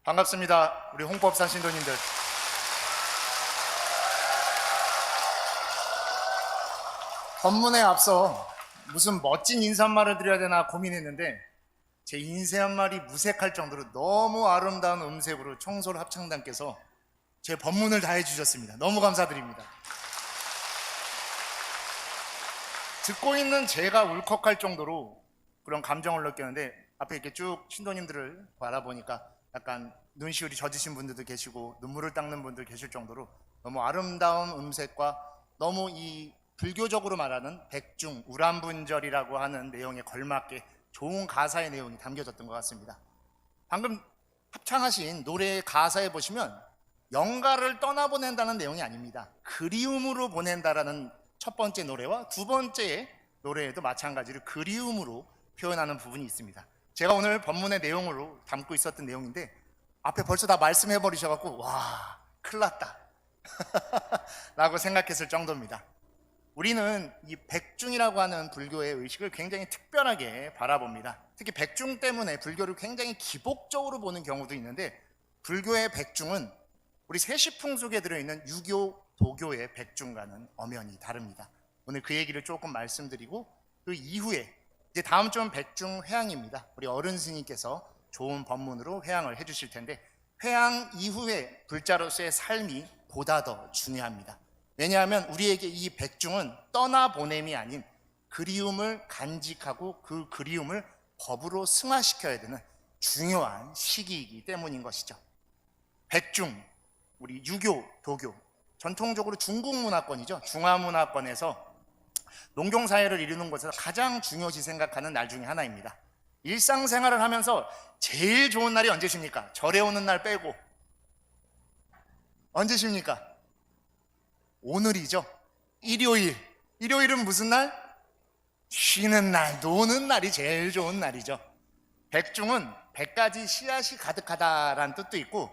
반갑습니다. 우리 홍법산 신도님들. 법문에 앞서 무슨 멋진 인사말을 드려야 되나 고민했는데 제 인사말이 무색할 정도로 너무 아름다운 음색으로 청솔 합창단께서 제 법문을 다 해주셨습니다. 너무 감사드립니다. 듣고 있는 제가 울컥할 정도로 그런 감정을 느꼈는데 앞에 이렇게 쭉 신도님들을 바라보니까 약간 눈시울이 젖으신 분들도 계시고 눈물을 닦는 분들 계실 정도로 너무 아름다운 음색과 너무 이 불교적으로 말하는 백중 우람분절이라고 하는 내용에 걸맞게 좋은 가사의 내용이 담겨졌던 것 같습니다. 방금 합창하신 노래의 가사에 보시면 영가를 떠나보낸다는 내용이 아닙니다. 그리움으로 보낸다라는 첫 번째 노래와 두 번째 노래에도 마찬가지로 그리움으로 표현하는 부분이 있습니다. 제가 오늘 법문의 내용으로 담고 있었던 내용인데 앞에 벌써 다 말씀해 버리셔갖고 와 큰일 났다 라고 생각했을 정도입니다. 우리는 이 백중이라고 하는 불교의 의식을 굉장히 특별하게 바라봅니다. 특히 백중 때문에 불교를 굉장히 기복적으로 보는 경우도 있는데 불교의 백중은 우리 세시풍 속에 들어있는 유교, 도교의 백중과는 엄연히 다릅니다. 오늘 그 얘기를 조금 말씀드리고 그 이후에 이제 다음 주는 백중 회향입니다. 우리 어른 스님께서 좋은 법문으로 회향을 해주실 텐데 회향 이후에 불자로서의 삶이 보다 더 중요합니다. 왜냐하면 우리에게 이 백중은 떠나보냄이 아닌 그리움을 간직하고 그 그리움을 법으로 승화시켜야 되는 중요한 시기이기 때문인 것이죠. 백중, 우리 유교, 도교, 전통적으로 중국 문화권이죠. 중화문화권에서 농경사회를 이루는 곳에서 가장 중요시 생각하는 날 중에 하나입니다. 일상생활을 하면서 제일 좋은 날이 언제십니까? 절에 오는 날 빼고 언제십니까? 오늘이죠. 일요일. 일요일은 무슨 날? 쉬는 날, 노는 날이 제일 좋은 날이죠. 백중은 100가지 씨앗이 가득하다라는 뜻도 있고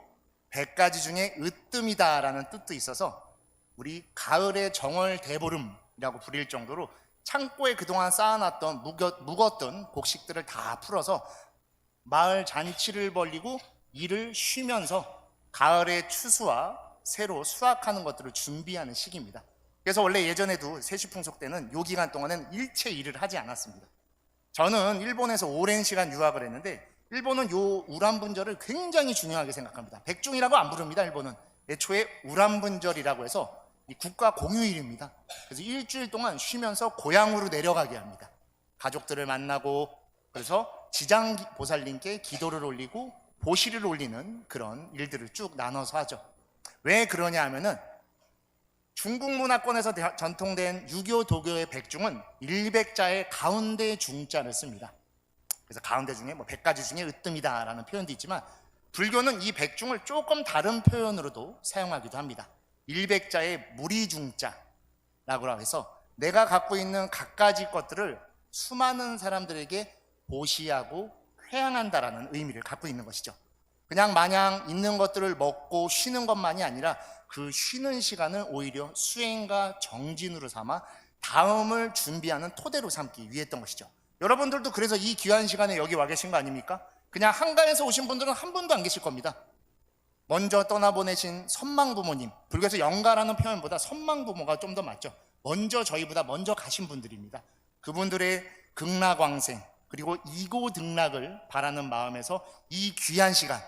100가지 중에 으뜸이다라는 뜻도 있어서 우리 가을의 정월대보름이라고 부릴 정도로 창고에 그동안 쌓아놨던 묵었던 곡식들을 다 풀어서 마을 잔치를 벌리고 일을 쉬면서 가을의 추수와 새로 수확하는 것들을 준비하는 시기입니다. 그래서 원래 예전에도 세시풍속 때는 요 기간 동안은 일체 일을 하지 않았습니다. 저는 일본에서 오랜 시간 유학을 했는데 일본은 요 우람분절을 굉장히 중요하게 생각합니다. 백중이라고 안 부릅니다. 일본은 애초에 우람분절이라고 해서 이 국가 공휴일입니다. 그래서 일주일 동안 쉬면서 고향으로 내려가게 합니다. 가족들을 만나고 그래서 지장보살님께 기도를 올리고 보시를 올리는 그런 일들을 쭉 나눠서 하죠. 왜 그러냐 하면은 중국 문화권에서 전통된 유교 도교의 백중은 일백자의 가운데 중자를 씁니다. 그래서 가운데 중에 뭐 100가지 중에 으뜸이다라는 표현도 있지만 불교는 이 백중을 조금 다른 표현으로도 사용하기도 합니다. 일백자의 무리중자라고 해서 내가 갖고 있는 갖가지 것들을 수많은 사람들에게 보시하고 회양한다라는 의미를 갖고 있는 것이죠. 그냥 마냥 있는 것들을 먹고 쉬는 것만이 아니라 그 쉬는 시간을 오히려 수행과 정진으로 삼아 다음을 준비하는 토대로 삼기 위했던 것이죠. 여러분들도 그래서 이 귀한 시간에 여기 와 계신 거 아닙니까? 그냥 한가에서 오신 분들은 한 분도 안 계실 겁니다. 먼저 떠나보내신 선망부모님, 불교에서 영가라는 표현보다 선망부모가 좀 더 맞죠. 먼저 저희보다 먼저 가신 분들입니다. 그분들의 극락왕생 그리고 이고등락을 바라는 마음에서 이 귀한 시간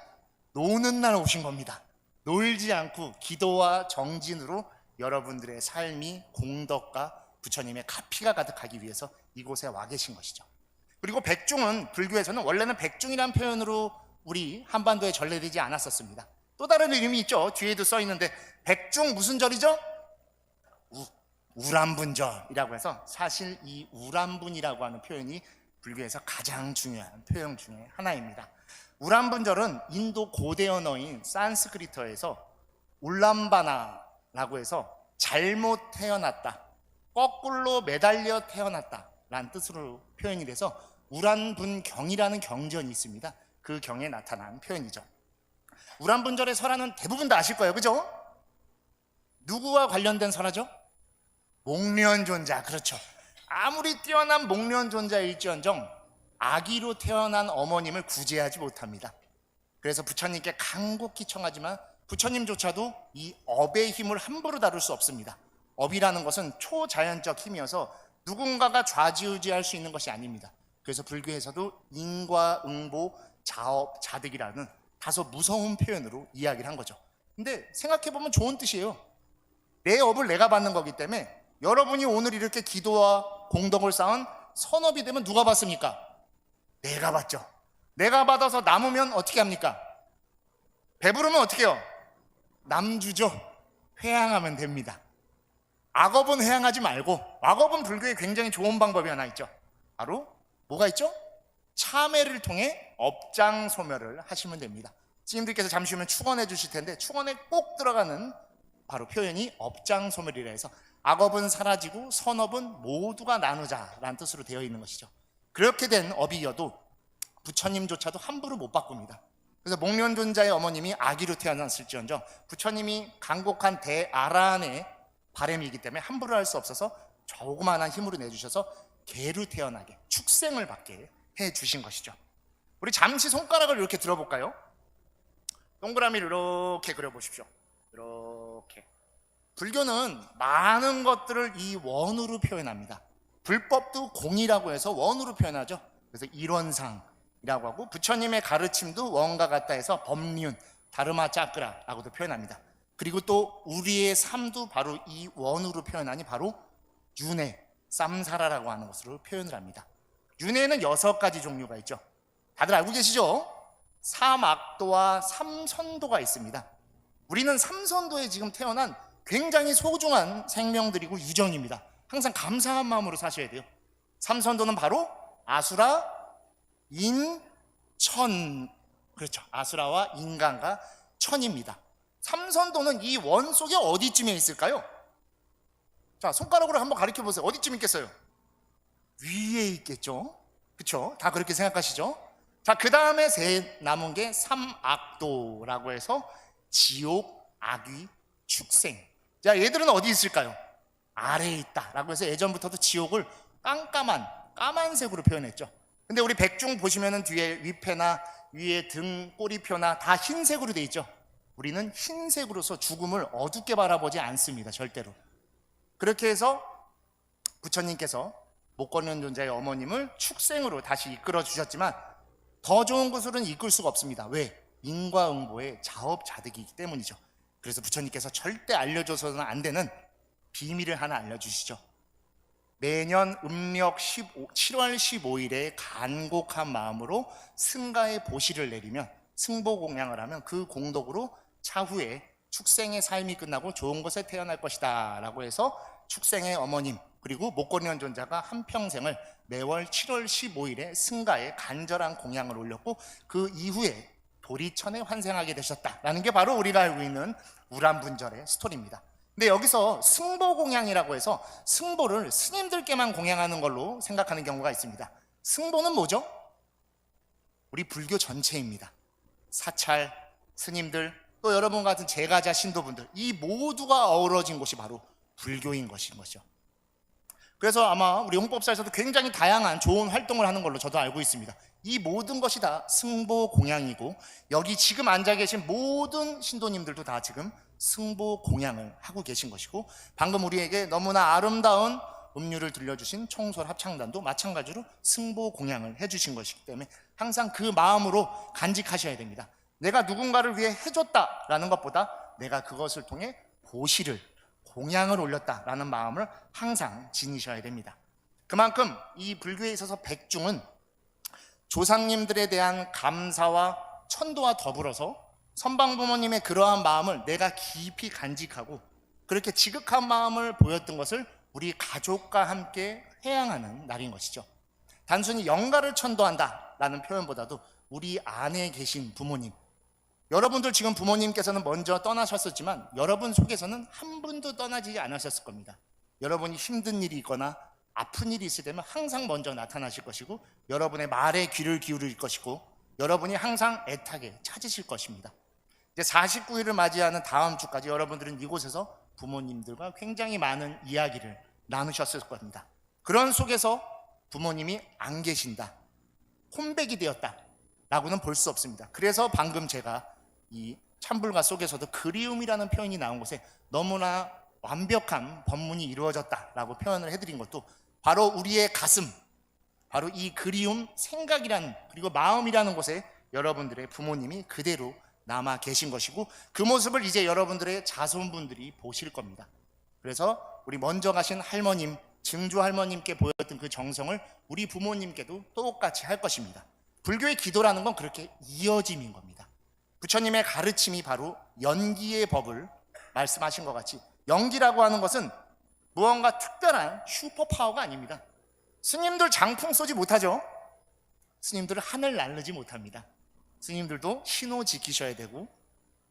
노는 날 오신 겁니다. 놀지 않고 기도와 정진으로 여러분들의 삶이 공덕과 부처님의 가피가 가득하기 위해서 이곳에 와 계신 것이죠. 그리고 백중은 불교에서는 원래는 백중이라는 표현으로 우리 한반도에 전래되지 않았었습니다. 또 다른 이름이 있죠. 뒤에도 써 있는데 백중 무슨 절이죠? 우람분절이라고 해서 사실 이 우람분이라고 하는 표현이 불교에서 가장 중요한 표현 중에 하나입니다. 우람분절은 인도 고대 언어인 산스크리트어에서 울람바나라고 해서 잘못 태어났다, 거꾸로 매달려 태어났다 라는 뜻으로 표현이 돼서 우란분경이라는 경전이 있습니다. 그 경에 나타난 표현이죠. 우람분절의 설화는 대부분 다 아실 거예요. 그죠? 누구와 관련된 설화죠? 목련존자. 그렇죠. 아무리 뛰어난 목련존자일지언정 아기로 태어난 어머님을 구제하지 못합니다. 그래서 부처님께 간곡히 청하지만 부처님조차도 이 업의 힘을 함부로 다룰 수 없습니다. 업이라는 것은 초자연적 힘이어서 누군가가 좌지우지할 수 있는 것이 아닙니다. 그래서 불교에서도 인과응보 자업 자득이라는 다소 무서운 표현으로 이야기를 한 거죠. 근데 생각해보면 좋은 뜻이에요. 내 업을 내가 받는 거기 때문에 여러분이 오늘 이렇게 기도와 공덕을 쌓은 선업이 되면 누가 받습니까? 내가 받죠. 내가 받아서 남으면 어떻게 합니까? 배부르면 어떻게 해요? 남 주죠. 회양하면 됩니다. 악업은 회양하지 말고, 악업은 불교에 굉장히 좋은 방법이 하나 있죠. 바로 뭐가 있죠? 참회를 통해 업장 소멸을 하시면 됩니다. 스님들께서 잠시 후면 축원해 주실 텐데 축원에 꼭 들어가는 바로 표현이 업장 소멸이라 해서 악업은 사라지고 선업은 모두가 나누자라는 뜻으로 되어 있는 것이죠. 그렇게 된 업이어도 부처님조차도 함부로 못 바꿉니다. 그래서 목련존자의 어머님이 아기로 태어났을지언정 부처님이 간곡한 대아란의 바람이기 때문에 함부로 할 수 없어서 조그마한 힘으로 내주셔서 개로 태어나게 축생을 받게 해주신 것이죠. 우리 잠시 손가락을 이렇게 들어볼까요? 동그라미를 이렇게 그려보십시오. 이렇게. 불교는 많은 것들을 이 원으로 표현합니다. 불법도 공이라고 해서 원으로 표현하죠. 그래서 일원상이라고 하고 부처님의 가르침도 원과 같다 해서 법륜, 다르마 짜크라라고도 표현합니다. 그리고 또 우리의 삶도 바로 이 원으로 표현하니 바로 윤회, 쌈사라라고 하는 것으로 표현을 합니다. 윤회는 6가지 종류가 있죠. 다들 알고 계시죠? 삼악도와 삼선도가 있습니다. 우리는 삼선도에 지금 태어난 굉장히 소중한 생명들이고 유정입니다. 항상 감사한 마음으로 사셔야 돼요. 삼선도는 바로 아수라, 인, 천. 그렇죠. 아수라와 인간과 천입니다. 삼선도는 이 원 속에 어디쯤에 있을까요? 자, 손가락으로 한번 가리켜 보세요. 어디쯤 있겠어요? 위에 있겠죠. 그렇죠? 다 그렇게 생각하시죠? 자, 그 다음에 남은 게 삼악도라고 해서 지옥, 악귀, 축생. 자, 얘들은 어디 있을까요? 아래에 있다라고 해서 예전부터도 지옥을 까만색으로 표현했죠. 근데 우리 백중 보시면은 뒤에 위패나 위에 등 꼬리표나 다 흰색으로 돼 있죠. 우리는 흰색으로서 죽음을 어둡게 바라보지 않습니다. 절대로. 그렇게 해서 부처님께서 목건현존자의 어머님을 축생으로 다시 이끌어 주셨지만 더 좋은 곳으로는 이끌 수가 없습니다. 왜? 인과응보의 자업자득이기 때문이죠. 그래서 부처님께서 절대 알려줘서는 안 되는 비밀을 하나 알려주시죠. 매년 음력 7월 15일에 간곡한 마음으로 승가의 보시를 내리면 승보공양을 하면 그 공덕으로 차후에 축생의 삶이 끝나고 좋은 곳에 태어날 것이다 라고 해서 축생의 어머님 그리고 목건현존자가 한평생을 매월 7월 15일에 승가에 간절한 공양을 올렸고 그 이후에 도리천에 환생하게 되셨다라는 게 바로 우리가 알고 있는 우람분절의 스토리입니다. 근데 여기서 승보공양이라고 해서 승보를 스님들께만 공양하는 걸로 생각하는 경우가 있습니다. 승보는 뭐죠? 우리 불교 전체입니다. 사찰, 스님들, 또 여러분 같은 제가자 신도분들 이 모두가 어우러진 곳이 바로 불교인 것인 거죠. 그래서 아마 우리 용법사에서도 굉장히 다양한 좋은 활동을 하는 걸로 저도 알고 있습니다. 이 모든 것이 다 승보공양이고 여기 지금 앉아 계신 모든 신도님들도 다 지금 승보공양을 하고 계신 것이고 방금 우리에게 너무나 아름다운 음류를 들려주신 청솔 합창단도 마찬가지로 승보공양을 해주신 것이기 때문에 항상 그 마음으로 간직하셔야 됩니다. 내가 누군가를 위해 해줬다라는 것보다 내가 그것을 통해 보시를 공양을 올렸다라는 마음을 항상 지니셔야 됩니다. 그만큼 이 불교에 있어서 백중은 조상님들에 대한 감사와 천도와 더불어서 선방부모님의 그러한 마음을 내가 깊이 간직하고 그렇게 지극한 마음을 보였던 것을 우리 가족과 함께 회양하는 날인 것이죠. 단순히 영가를 천도한다라는 표현보다도 우리 안에 계신 부모님, 여러분들 지금 부모님께서는 먼저 떠나셨었지만 여러분 속에서는 한 분도 떠나지 않으셨을 겁니다. 여러분이 힘든 일이 있거나 아픈 일이 있을 때면 항상 먼저 나타나실 것이고 여러분의 말에 귀를 기울일 것이고 여러분이 항상 애타게 찾으실 것입니다. 이제 49일을 맞이하는 다음 주까지 여러분들은 이곳에서 부모님들과 굉장히 많은 이야기를 나누셨을 겁니다. 그런 속에서 부모님이 안 계신다, 혼백이 되었다 라고는 볼 수 없습니다. 그래서 방금 제가 이 찬불가 속에서도 그리움이라는 표현이 나온 곳에 너무나 완벽한 법문이 이루어졌다라고 표현을 해드린 것도 바로 우리의 가슴, 바로 이 그리움, 생각이라는, 그리고 마음이라는 곳에 여러분들의 부모님이 그대로 남아 계신 것이고, 그 모습을 이제 여러분들의 자손분들이 보실 겁니다. 그래서 우리 먼저 가신 할머님, 증조 할머님께 보였던 그 정성을 우리 부모님께도 똑같이 할 것입니다. 불교의 기도라는 건 그렇게 이어짐인 겁니다. 부처님의 가르침이 바로 연기의 법을 말씀하신 것 같이, 연기라고 하는 것은 무언가 특별한 슈퍼파워가 아닙니다. 스님들 장풍 쏘지 못하죠. 스님들은 하늘 날르지 못합니다. 스님들도 신호 지키셔야 되고,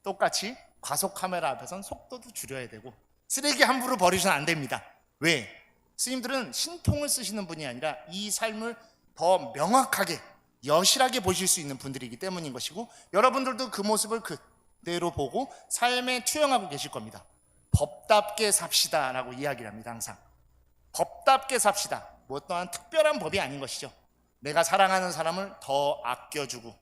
똑같이 과속 카메라 앞에선 속도도 줄여야 되고, 쓰레기 함부로 버리셔는 안 됩니다. 왜? 스님들은 신통을 쓰시는 분이 아니라 이 삶을 더 명확하게, 여실하게 보실 수 있는 분들이기 때문인 것이고, 여러분들도 그 모습을 그대로 보고 삶에 투영하고 계실 겁니다. 법답게 삽시다 라고 이야기를 합니다. 항상 법답게 삽시다. 뭐 또한 특별한 법이 아닌 것이죠. 내가 사랑하는 사람을 더 아껴주고,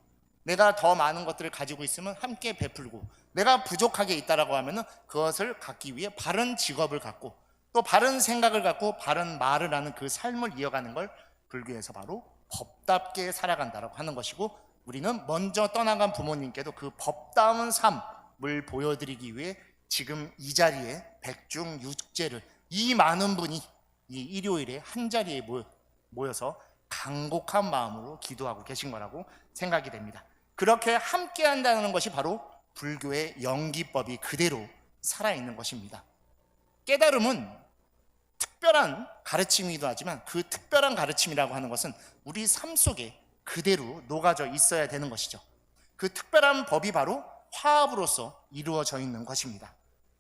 내가 더 많은 것들을 가지고 있으면 함께 베풀고, 내가 부족하게 있다라고 하면은 그것을 갖기 위해 바른 직업을 갖고, 또 바른 생각을 갖고 바른 말을 하는 그 삶을 이어가는 걸 불교에서 바로 법답게 살아간다라고 하는 것이고, 우리는 먼저 떠나간 부모님께도 그 법다운 삶을 보여드리기 위해 지금 이 자리에 백중육제를, 이 많은 분이 이 일요일에 한 자리에 모여서 간곡한 마음으로 기도하고 계신 거라고 생각이 됩니다. 그렇게 함께 한다는 것이 바로 불교의 연기법이 그대로 살아있는 것입니다. 깨달음은 특별한 가르침이기도 하지만, 그 특별한 가르침이라고 하는 것은 우리 삶 속에 그대로 녹아져 있어야 되는 것이죠. 그 특별한 법이 바로 화합으로서 이루어져 있는 것입니다.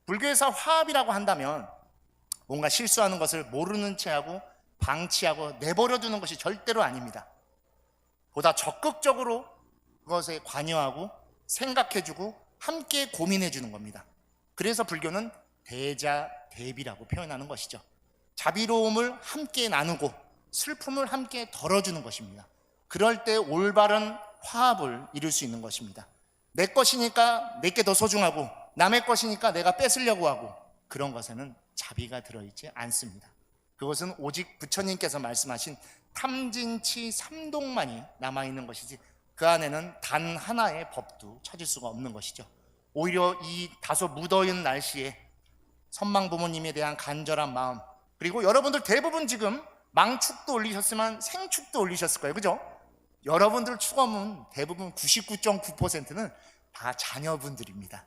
불교에서 화합이라고 한다면 뭔가 실수하는 것을 모르는 채하고 방치하고 내버려 두는 것이 절대로 아닙니다. 보다 적극적으로 그것에 관여하고 생각해주고 함께 고민해주는 겁니다. 그래서 불교는 대자대비라고 표현하는 것이죠. 자비로움을 함께 나누고 슬픔을 함께 덜어주는 것입니다. 그럴 때 올바른 화합을 이룰 수 있는 것입니다. 내 것이니까 내게 더 소중하고, 남의 것이니까 내가 뺏으려고 하고, 그런 것에는 자비가 들어있지 않습니다. 그것은 오직 부처님께서 말씀하신 탐진치 삼동만이 남아있는 것이지, 그 안에는 단 하나의 법도 찾을 수가 없는 것이죠. 오히려 이 다소 무더운 날씨에 선망 부모님에 대한 간절한 마음, 그리고 여러분들 대부분 지금 망축도 올리셨지만 생축도 올리셨을 거예요. 그죠? 여러분들 축원은 대부분 99.9%는 다 자녀분들입니다.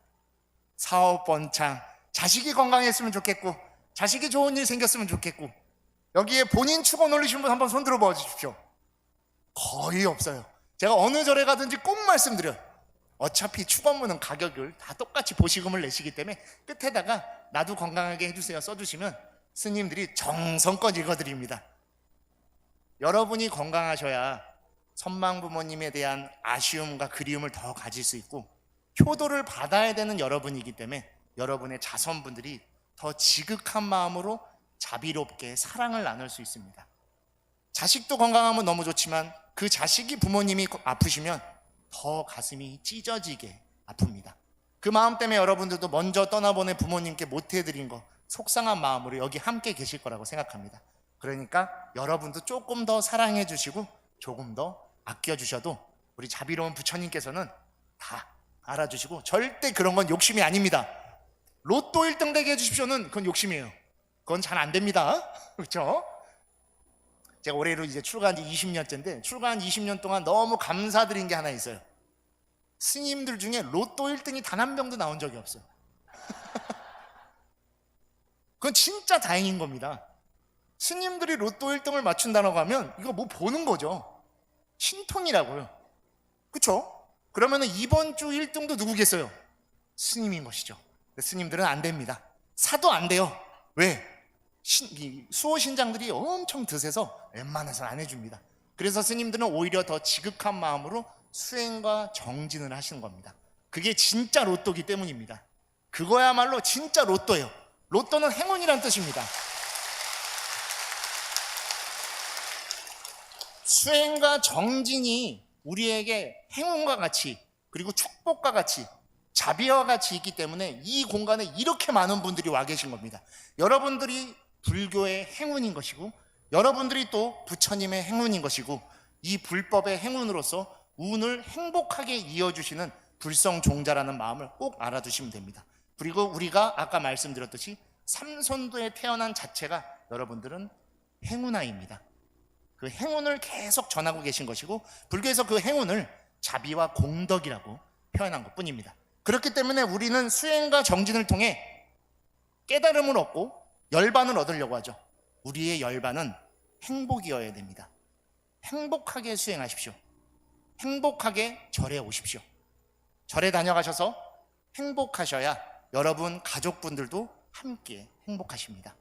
사업 번창, 자식이 건강했으면 좋겠고, 자식이 좋은 일 생겼으면 좋겠고, 여기에 본인 축원 올리신 분 한번 손 들어봐 주십시오. 거의 없어요. 제가 어느 절에 가든지 꼭 말씀드려요. 어차피 축원문은 가격을 다 똑같이 보시금을 내시기 때문에 끝에다가 나도 건강하게 해주세요 써주시면 스님들이 정성껏 읽어드립니다. 여러분이 건강하셔야 선망 부모님에 대한 아쉬움과 그리움을 더 가질 수 있고, 효도를 받아야 되는 여러분이기 때문에 여러분의 자손분들이 더 지극한 마음으로 자비롭게 사랑을 나눌 수 있습니다. 자식도 건강하면 너무 좋지만 그 자식이 부모님이 아프시면 더 가슴이 찢어지게 아픕니다. 그 마음 때문에 여러분들도 먼저 떠나보낸 부모님께 못해드린 거 속상한 마음으로 여기 함께 계실 거라고 생각합니다. 그러니까 여러분도 조금 더 사랑해 주시고 조금 더 아껴주셔도 우리 자비로운 부처님께서는 다 알아주시고, 절대 그런 건 욕심이 아닙니다. 로또 1등 되게 해주십시오는 그건 욕심이에요. 그건 잘 안 됩니다. 그렇죠? 제가 올해로 이제 출가한 지 20년째인데 출가한 20년 동안 너무 감사드린 게 하나 있어요. 스님들 중에 로또 1등이 단 한 명도 나온 적이 없어요. 그건 진짜 다행인 겁니다. 스님들이 로또 1등을 맞춘다고 하면 이거 뭐 보는 거죠. 신통이라고요. 그렇죠? 그러면 이번 주 1등도 누구겠어요? 스님인 것이죠. 스님들은 안 됩니다. 사도 안 돼요. 왜? 수호신장들이 엄청 드세서 웬만해서는 안 해줍니다. 그래서 스님들은 오히려 더 지극한 마음으로 수행과 정진을 하시는 겁니다. 그게 진짜 로또기 때문입니다. 그거야말로 진짜 로또예요. 로또는 행운이란 뜻입니다. 수행과 정진이 우리에게 행운과 같이, 그리고 축복과 같이, 자비와 같이 있기 때문에 이 공간에 이렇게 많은 분들이 와 계신 겁니다. 여러분들이 불교의 행운인 것이고, 여러분들이 또 부처님의 행운인 것이고, 이 불법의 행운으로서 운을 행복하게 이어주시는 불성종자라는 마음을 꼭 알아두시면 됩니다. 그리고 우리가 아까 말씀드렸듯이 삼선도에 태어난 자체가 여러분들은 행운아입니다. 그 행운을 계속 전하고 계신 것이고, 불교에서 그 행운을 자비와 공덕이라고 표현한 것 뿐입니다. 그렇기 때문에 우리는 수행과 정진을 통해 깨달음을 얻고 열반을 얻으려고 하죠. 우리의 열반은 행복이어야 됩니다. 행복하게 수행하십시오. 행복하게 절에 오십시오. 절에 다녀가셔서 행복하셔야 여러분 가족분들도 함께 행복하십니다.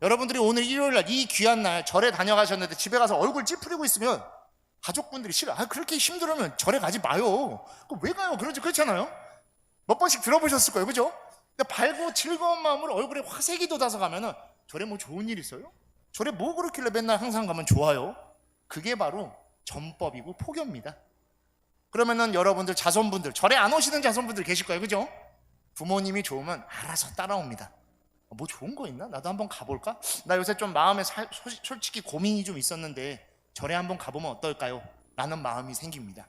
여러분들이 오늘 일요일날 이 귀한 날 절에 다녀가셨는데 집에 가서 얼굴 찌푸리고 있으면 가족분들이 싫어. 그렇게 힘들으면 절에 가지 마요. 왜 가요? 그렇잖아요. 몇 번씩 들어보셨을 거예요, 그죠? 밝고 즐거운 마음으로 얼굴에 화색이 돋아서 가면은 절에 뭐 좋은 일 있어요? 절에 뭐 그렇길래 맨날 항상 가면 좋아요? 그게 바로 전법이고 포교입니다. 그러면은 여러분들 자손분들, 절에 안 오시는 자손분들 계실 거예요, 그죠? 부모님이 좋으면 알아서 따라옵니다. 뭐 좋은 거 있나? 나도 한번 가볼까? 나 요새 좀 마음에 솔직히 고민이 좀 있었는데 절에 한번 가보면 어떨까요? 라는 마음이 생깁니다.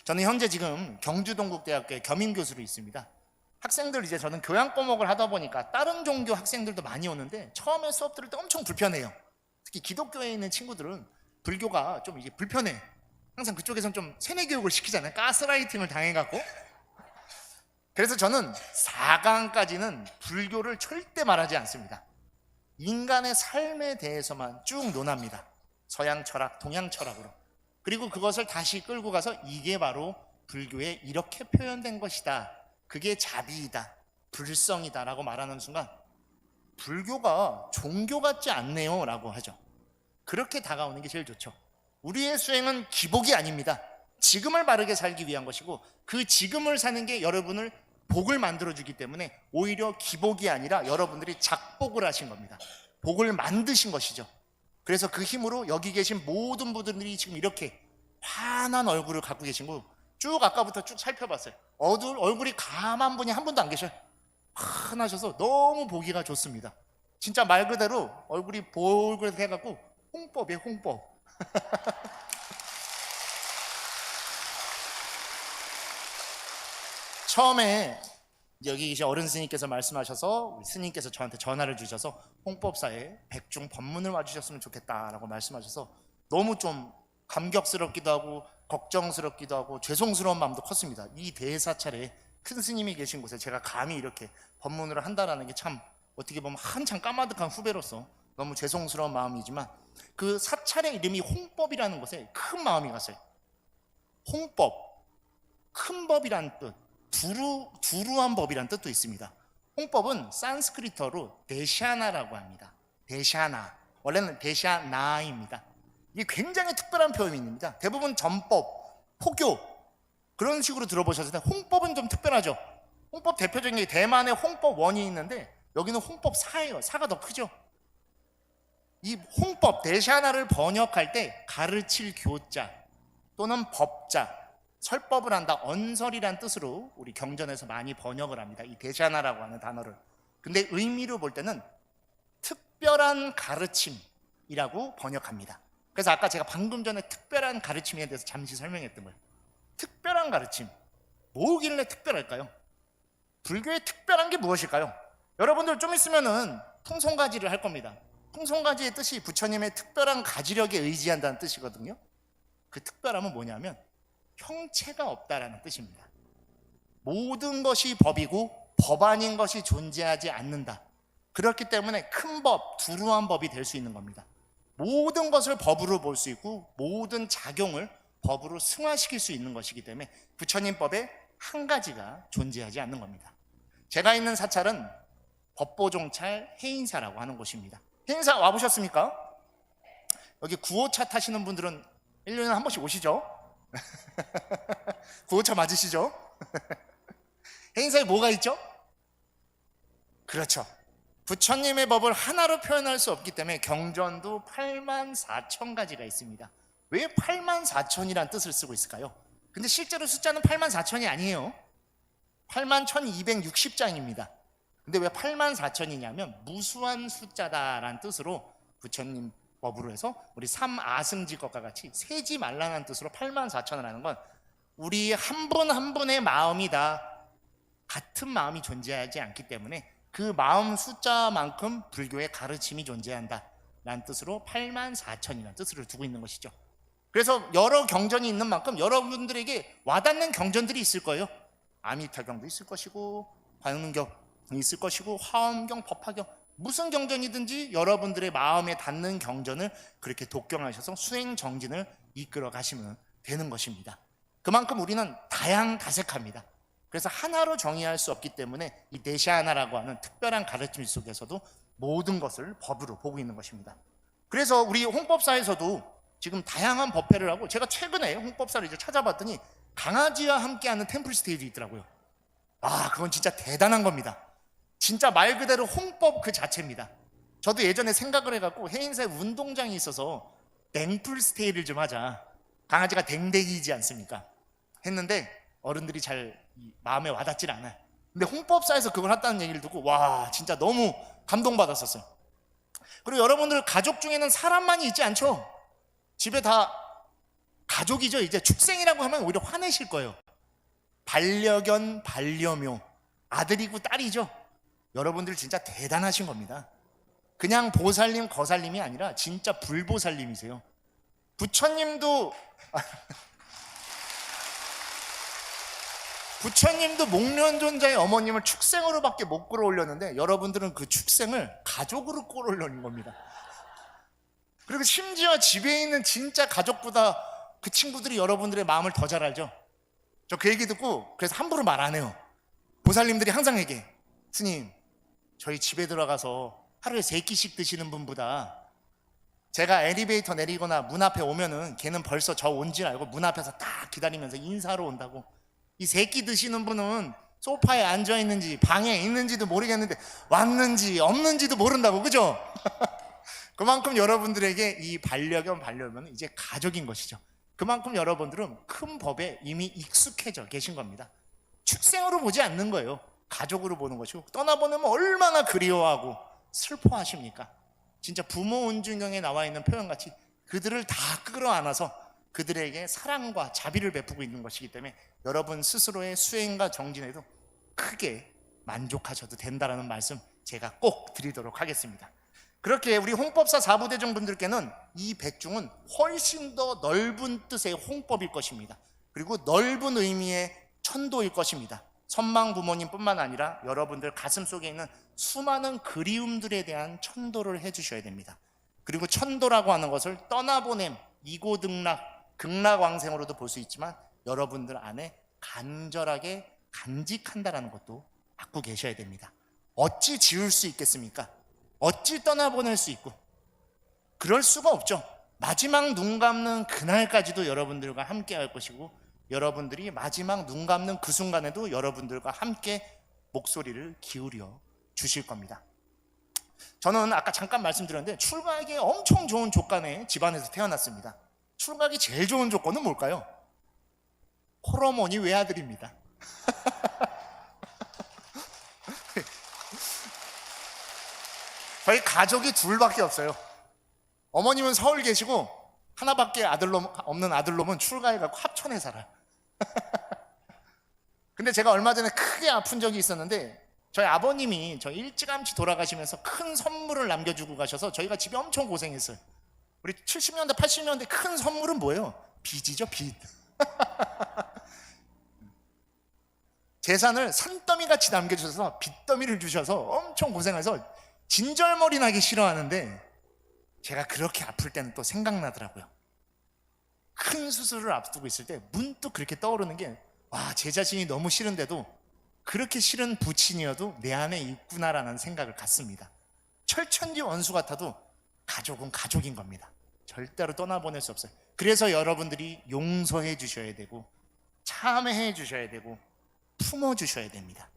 저는 현재 지금 경주동국대학교에 겸임교수로 있습니다. 학생들 이제 저는 교양 과목을 하다 보니까 다른 종교 학생들도 많이 오는데 처음에 수업 들을 때 엄청 불편해요. 특히 기독교에 있는 친구들은 불교가 좀 이게 불편해. 항상 그쪽에서는 좀 세뇌 교육을 시키잖아요. 가스라이팅을 당해갖고. 그래서 저는 4강까지는 불교를 절대 말하지 않습니다. 인간의 삶에 대해서만 쭉 논합니다. 서양 철학, 동양 철학으로. 그리고 그것을 다시 끌고 가서 이게 바로 불교에 이렇게 표현된 것이다. 그게 자비이다, 불성이다 라고 말하는 순간 불교가 종교 같지 않네요 라고 하죠. 그렇게 다가오는 게 제일 좋죠. 우리의 수행은 기복이 아닙니다. 지금을 바르게 살기 위한 것이고, 그 지금을 사는 게 여러분을 복을 만들어주기 때문에 오히려 기복이 아니라 여러분들이 작복을 하신 겁니다. 복을 만드신 것이죠. 그래서 그 힘으로 여기 계신 모든 분들이 지금 이렇게 환한 얼굴을 갖고 계신 거 쭉 아까부터 쭉 살펴봤어요. 얼굴이 감한 분이 한 분도 안 계셔요. 환하셔서 너무 보기가 좋습니다. 진짜 말 그대로 얼굴이 볼그릇해갖고 홍법이에요, 홍법. 처음에 여기 계신 어른 스님께서 말씀하셔서 우리 스님께서 저한테 전화를 주셔서 홍법사에 백중 법문을 와주셨으면 좋겠다라고 말씀하셔서 너무 좀 감격스럽기도 하고 걱정스럽기도 하고 죄송스러운 마음도 컸습니다. 이 대사찰에 큰 스님이 계신 곳에 제가 감히 이렇게 법문을 한다라는 게 참 어떻게 보면 한참 까마득한 후배로서 너무 죄송스러운 마음이지만, 그 사찰의 이름이 홍법이라는 것에 큰 마음이 갔어요. 홍법, 큰 법이란 뜻, 두루한 법이란 뜻도 있습니다. 홍법은 산스크리트어로 데샤나라고 합니다. 데샤나, 원래는 데샤나입니다. 이게 굉장히 특별한 표현입니다. 대부분 전법, 포교 그런 식으로 들어보셨을 때 홍법은 좀 특별하죠. 홍법 대표적인 게 대만에 홍법 1이 있는데 여기는 홍법 4예요. 4가 더 크죠. 이 홍법 데샤나를 번역할 때 가르칠 교자 또는 법자, 설법을 한다, 언설이란 뜻으로 우리 경전에서 많이 번역을 합니다. 이 데샤나라고 하는 단어를. 근데 의미로 볼 때는 특별한 가르침이라고 번역합니다. 그래서 아까 제가 방금 전에 특별한 가르침에 대해서 잠시 설명했던 거예요. 특별한 가르침, 뭐길래 특별할까요? 불교의 특별한 게 무엇일까요? 여러분들 좀 있으면은 풍송가지를 할 겁니다. 풍송가지의 뜻이 부처님의 특별한 가지력에 의지한다는 뜻이거든요. 그 특별함은 뭐냐면 형체가 없다라는 뜻입니다. 모든 것이 법이고 법 아닌 것이 존재하지 않는다. 그렇기 때문에 큰 법, 두루한 법이 될 수 있는 겁니다. 모든 것을 법으로 볼 수 있고 모든 작용을 법으로 승화시킬 수 있는 것이기 때문에 부처님 법에 한 가지가 존재하지 않는 겁니다. 제가 있는 사찰은 법보종찰 해인사라고 하는 곳입니다. 해인사 와보셨습니까? 여기 9호차 타시는 분들은 1년에 한 번씩 오시죠? 9호차 맞으시죠? 해인사에 뭐가 있죠? 그렇죠. 부처님의 법을 하나로 표현할 수 없기 때문에 경전도 84,000가지가 있습니다. 왜 84,000이란 뜻을 쓰고 있을까요? 근데 실제로 숫자는 84,000이 아니에요. 81,260장입니다. 근데 왜 84,000이냐면 무수한 숫자다라는 뜻으로 부처님 법으로 해서 우리 삼아승지것과 같이 세지 말라는 뜻으로 84,000을 하는 건 우리 한 분 한 분의 마음이 다 같은 마음이 존재하지 않기 때문에 그 마음 숫자만큼 불교의 가르침이 존재한다 라는 뜻으로 84,000이라는 뜻을 두고 있는 것이죠. 그래서 여러 경전이 있는 만큼 여러분들에게 와닿는 경전들이 있을 거예요. 아미타경도 있을 것이고 관음경이 있을 것이고 화엄경, 법화경, 무슨 경전이든지 여러분들의 마음에 닿는 경전을 그렇게 독경하셔서 수행 정진을 이끌어 가시면 되는 것입니다. 그만큼 우리는 다양다색합니다. 그래서 하나로 정의할 수 없기 때문에 이 대샤하나라고 하는 특별한 가르침 속에서도 모든 것을 법으로 보고 있는 것입니다. 그래서 우리 홍법사에서도 지금 다양한 법회를 하고, 제가 최근에 홍법사를 이제 찾아봤더니 강아지와 함께하는 템플 스테이도 있더라고요. 그건 진짜 대단한 겁니다. 진짜 말 그대로 홍법 그 자체입니다. 저도 예전에 생각을 해갖고 해인사에 운동장이 있어서 땡풀 스테이를 좀 하자, 강아지가 댕댕이지 않습니까? 했는데 어른들이 잘 마음에 와닿질 않아요. 근데 홍법사에서 그걸 했다는 얘기를 듣고 와, 진짜 너무 감동받았었어요. 그리고 여러분들 가족 중에는 사람만이 있지 않죠? 집에 다 가족이죠. 이제 축생이라고 하면 오히려 화내실 거예요. 반려견, 반려묘, 아들이고 딸이죠. 여러분들 진짜 대단하신 겁니다. 그냥 보살님, 거살님이 아니라 진짜 불보살님이세요. 부처님도 목련존자의 어머님을 축생으로밖에 못 끌어올렸는데 여러분들은 그 축생을 가족으로 끌어올리는 겁니다. 그리고 심지어 집에 있는 진짜 가족보다 그 친구들이 여러분들의 마음을 더 잘 알죠. 저 그 얘기 듣고 그래서 함부로 말 안 해요. 보살님들이 항상 얘기해. 스님, 저희 집에 들어가서 하루에 3끼씩 드시는 분보다 제가 엘리베이터 내리거나 문 앞에 오면은 걔는 벌써 저 온 줄 알고 문 앞에서 딱 기다리면서 인사하러 온다고. 이 3끼 드시는 분은 소파에 앉아 있는지 방에 있는지도 모르겠는데 왔는지 없는지도 모른다고, 그죠? 그만큼 여러분들에게 이 반려견, 반려묘는 이제 가족인 것이죠. 그만큼 여러분들은 큰 법에 이미 익숙해져 계신 겁니다. 축생으로 보지 않는 거예요. 가족으로 보는 것이고, 떠나보내면 얼마나 그리워하고 슬퍼하십니까? 진짜 부모 운중경에 나와 있는 표현같이 그들을 다 끌어안아서 그들에게 사랑과 자비를 베푸고 있는 것이기 때문에 여러분 스스로의 수행과 정진에도 크게 만족하셔도 된다라는 말씀 제가 꼭 드리도록 하겠습니다. 그렇게 우리 홍법사 사부대중 분들께는 이 백중은 훨씬 더 넓은 뜻의 홍법일 것입니다. 그리고 넓은 의미의 천도일 것입니다. 선망 부모님뿐만 아니라 여러분들 가슴 속에 있는 수많은 그리움들에 대한 천도를 해주셔야 됩니다. 그리고 천도라고 하는 것을 떠나보냄, 이고등락, 극락왕생으로도 볼 수 있지만 여러분들 안에 간절하게 간직한다라는 것도 갖고 계셔야 됩니다. 어찌 지울 수 있겠습니까? 어찌 떠나보낼 수 있고, 그럴 수가 없죠. 마지막 눈 감는 그날까지도 여러분들과 함께 할 것이고, 여러분들이 마지막 눈 감는 그 순간에도 여러분들과 함께 목소리를 기울여 주실 겁니다. 저는 아까 잠깐 말씀드렸는데 출가하기에 엄청 좋은 조건의 집안에서 태어났습니다. 출가하기 제일 좋은 조건은 뭘까요? 홀어머니 외아들입니다. 저희 가족이 둘밖에 없어요. 어머님은 서울 계시고 하나밖에 없는 아들놈은 출가해갖고 합천에 살아요. 근데 제가 얼마 전에 크게 아픈 적이 있었는데 저희 아버님이 저 일찌감치 돌아가시면서 큰 선물을 남겨주고 가셔서 저희가 집에 엄청 고생했어요. 우리 70년대 80년대 큰 선물은 뭐예요? 빚이죠, 빚. 재산을 산더미같이 남겨주셔서 빚더미를 주셔서 엄청 고생해서 진절머리 나기 싫어하는데 제가 그렇게 아플 때는 또 생각나더라고요. 큰 수술을 앞두고 있을 때 문득 그렇게 떠오르는 게, 와, 제 자신이 너무 싫은데도 그렇게 싫은 부친이어도 내 안에 있구나라는 생각을 갖습니다. 철천지 원수 같아도 가족은 가족인 겁니다. 절대로 떠나보낼 수 없어요. 그래서 여러분들이 용서해 주셔야 되고 참회해 주셔야 되고 품어 주셔야 됩니다.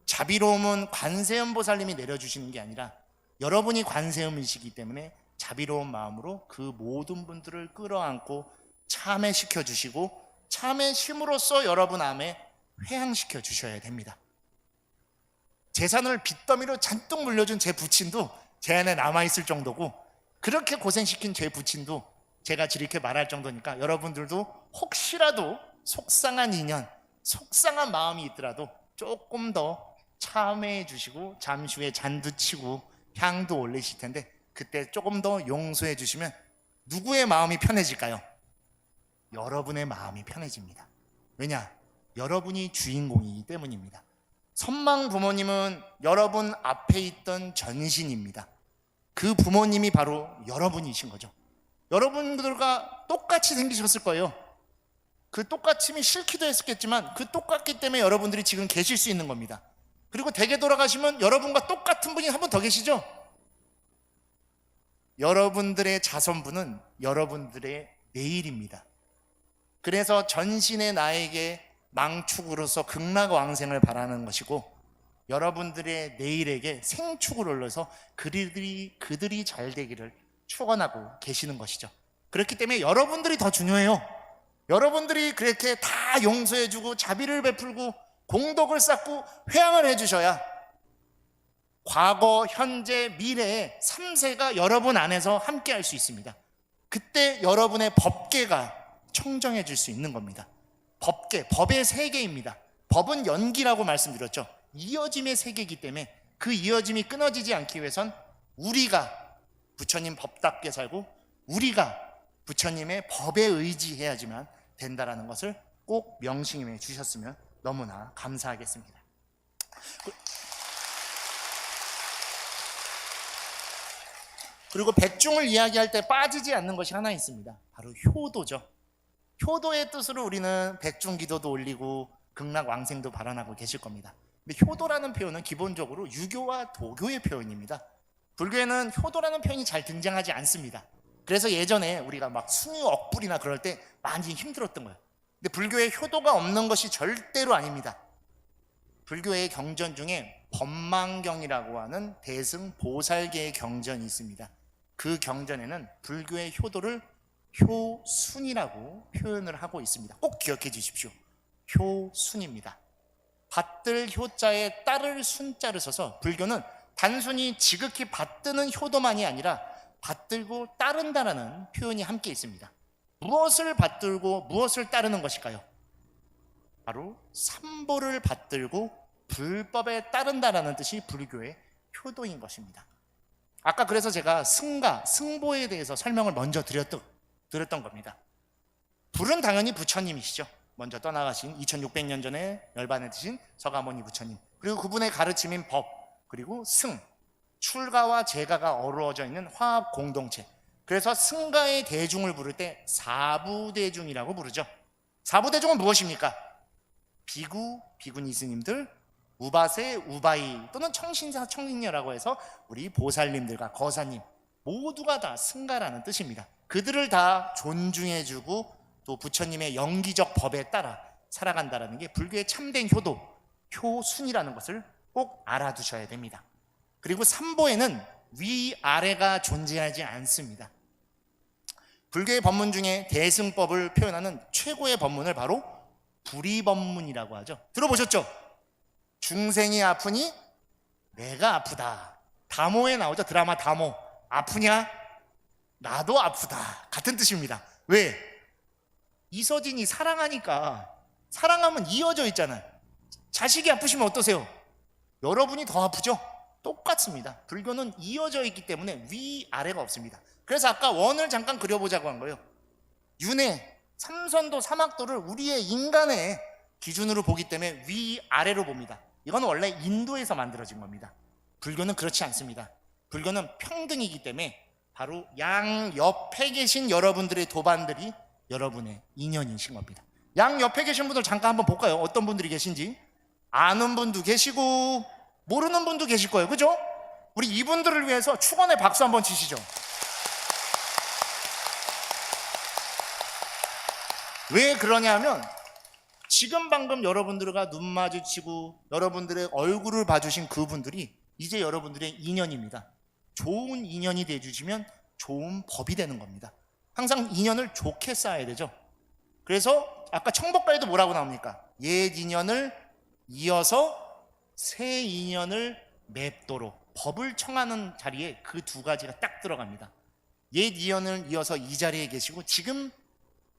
자비로움은 관세음보살님이 내려주시는 게 아니라 여러분이 관세음이시기 때문에 자비로운 마음으로 그 모든 분들을 끌어안고 참회시켜 주시고 참회심으로써 여러분 안에 회항시켜 주셔야 됩니다. 재산을 빚더미로 잔뜩 물려준 제 부친도 제 안에 남아있을 정도고, 그렇게 고생시킨 제 부친도 제가 이렇게 말할 정도니까 여러분들도 혹시라도 속상한 인연, 속상한 마음이 있더라도 조금 더 참회해 주시고 잠시 후에 잔도 치고 향도 올리실 텐데, 그때 조금 더 용서해 주시면 누구의 마음이 편해질까요? 여러분의 마음이 편해집니다. 왜냐? 여러분이 주인공이기 때문입니다. 선망 부모님은 여러분 앞에 있던 전신입니다. 그 부모님이 바로 여러분이신 거죠. 여러분들과 똑같이 생기셨을 거예요. 그 똑같음이 싫기도 했었겠지만 그 똑같기 때문에 여러분들이 지금 계실 수 있는 겁니다. 그리고 댁에 돌아가시면 여러분과 똑같은 분이 한 분 더 계시죠? 여러분들의 자손분은 여러분들의 내일입니다. 그래서 전신의 나에게 망축으로서 극락왕생을 바라는 것이고, 여러분들의 내일에게 생축을 올려서 그들이 잘 되기를 축원하고 계시는 것이죠. 그렇기 때문에 여러분들이 더 중요해요. 여러분들이 그렇게 다 용서해주고 자비를 베풀고 공덕을 쌓고 회항을 해주셔야 과거, 현재, 미래의 3세가 여러분 안에서 함께 할 수 있습니다. 그때 여러분의 법계가 청정해질 수 있는 겁니다. 법계, 법의 세계입니다. 법은 연기라고 말씀드렸죠. 이어짐의 세계이기 때문에 그 이어짐이 끊어지지 않기 위해선 우리가 부처님 법답게 살고 우리가 부처님의 법에 의지해야지만 된다라는 것을 꼭 명심해 주셨으면 너무나 감사하겠습니다. 그리고 백중을 이야기할 때 빠지지 않는 것이 하나 있습니다. 바로 효도죠. 효도의 뜻으로 우리는 백중기도도 올리고 극락왕생도 발언하고 계실 겁니다. 근데 효도라는 표현은 기본적으로 유교와 도교의 표현입니다. 불교에는 효도라는 표현이 잘 등장하지 않습니다. 그래서 예전에 우리가 막 숭유 억불이나 그럴 때 많이 힘들었던 거예요. 근데 불교에 효도가 없는 것이 절대로 아닙니다. 불교의 경전 중에 법망경이라고 하는 대승 보살계의 경전이 있습니다. 그 경전에는 불교의 효도를 효순이라고 표현을 하고 있습니다. 꼭 기억해 주십시오. 효순입니다. 받들 효자에 따를 순자를 써서 불교는 단순히 지극히 받드는 효도만이 아니라 받들고 따른다라는 표현이 함께 있습니다. 무엇을 받들고 무엇을 따르는 것일까요? 바로 삼보를 받들고 불법에 따른다라는 뜻이 불교의 효도인 것입니다. 아까 그래서 제가 승가, 승보에 대해서 설명을 먼저 드렸던 겁니다. 불은 당연히 부처님이시죠. 먼저 떠나가신 2600년 전에 열반에 드신 서가모니 부처님, 그리고 그분의 가르침인 법, 그리고 승, 출가와 제가가 어우러져 있는 화합 공동체. 그래서 승가의 대중을 부를 때 사부대중이라고 부르죠. 사부대중은 무엇입니까? 비구, 비구니 스님들, 우바세, 우바이 또는 청신사, 청신녀라고 해서 우리 보살님들과 거사님 모두가 다 승가라는 뜻입니다. 그들을 다 존중해주고 또 부처님의 영기적 법에 따라 살아간다는 게 불교의 참된 효도, 효순이라는 것을 꼭 알아두셔야 됩니다. 그리고 삼보에는 위아래가 존재하지 않습니다. 불교의 법문 중에 대승법을 표현하는 최고의 법문을 바로 불이법문이라고 하죠. 들어보셨죠? 중생이 아프니 내가 아프다. 다모에 나오죠. 드라마 다모. 아프냐? 나도 아프다. 같은 뜻입니다. 왜? 이서진이 사랑하니까, 사랑하면 이어져 있잖아요. 자식이 아프시면 어떠세요? 여러분이 더 아프죠? 똑같습니다. 불교는 이어져 있기 때문에 위아래가 없습니다. 그래서 아까 원을 잠깐 그려보자고 한 거예요. 윤회, 삼선도, 사막도를 우리의 인간의 기준으로 보기 때문에 위아래로 봅니다. 이건 원래 인도에서 만들어진 겁니다. 불교는 그렇지 않습니다. 불교는 평등이기 때문에 바로 양 옆에 계신 여러분들의 도반들이 여러분의 인연이신 겁니다. 양 옆에 계신 분들 잠깐 한번 볼까요? 어떤 분들이 계신지. 아는 분도 계시고 모르는 분도 계실 거예요. 그죠? 우리 이분들을 위해서 축원의 박수 한번 치시죠. 왜 그러냐면 지금 방금 여러분들과 눈 마주치고 여러분들의 얼굴을 봐주신 그분들이 이제 여러분들의 인연입니다. 좋은 인연이 돼주시면 좋은 법이 되는 겁니다. 항상 인연을 좋게 쌓아야 되죠. 그래서 아까 청법가에도 뭐라고 나옵니까? 옛 인연을 이어서 새 인연을 맺도록, 법을 청하는 자리에 그 두 가지가 딱 들어갑니다. 옛 인연을 이어서 이 자리에 계시고 지금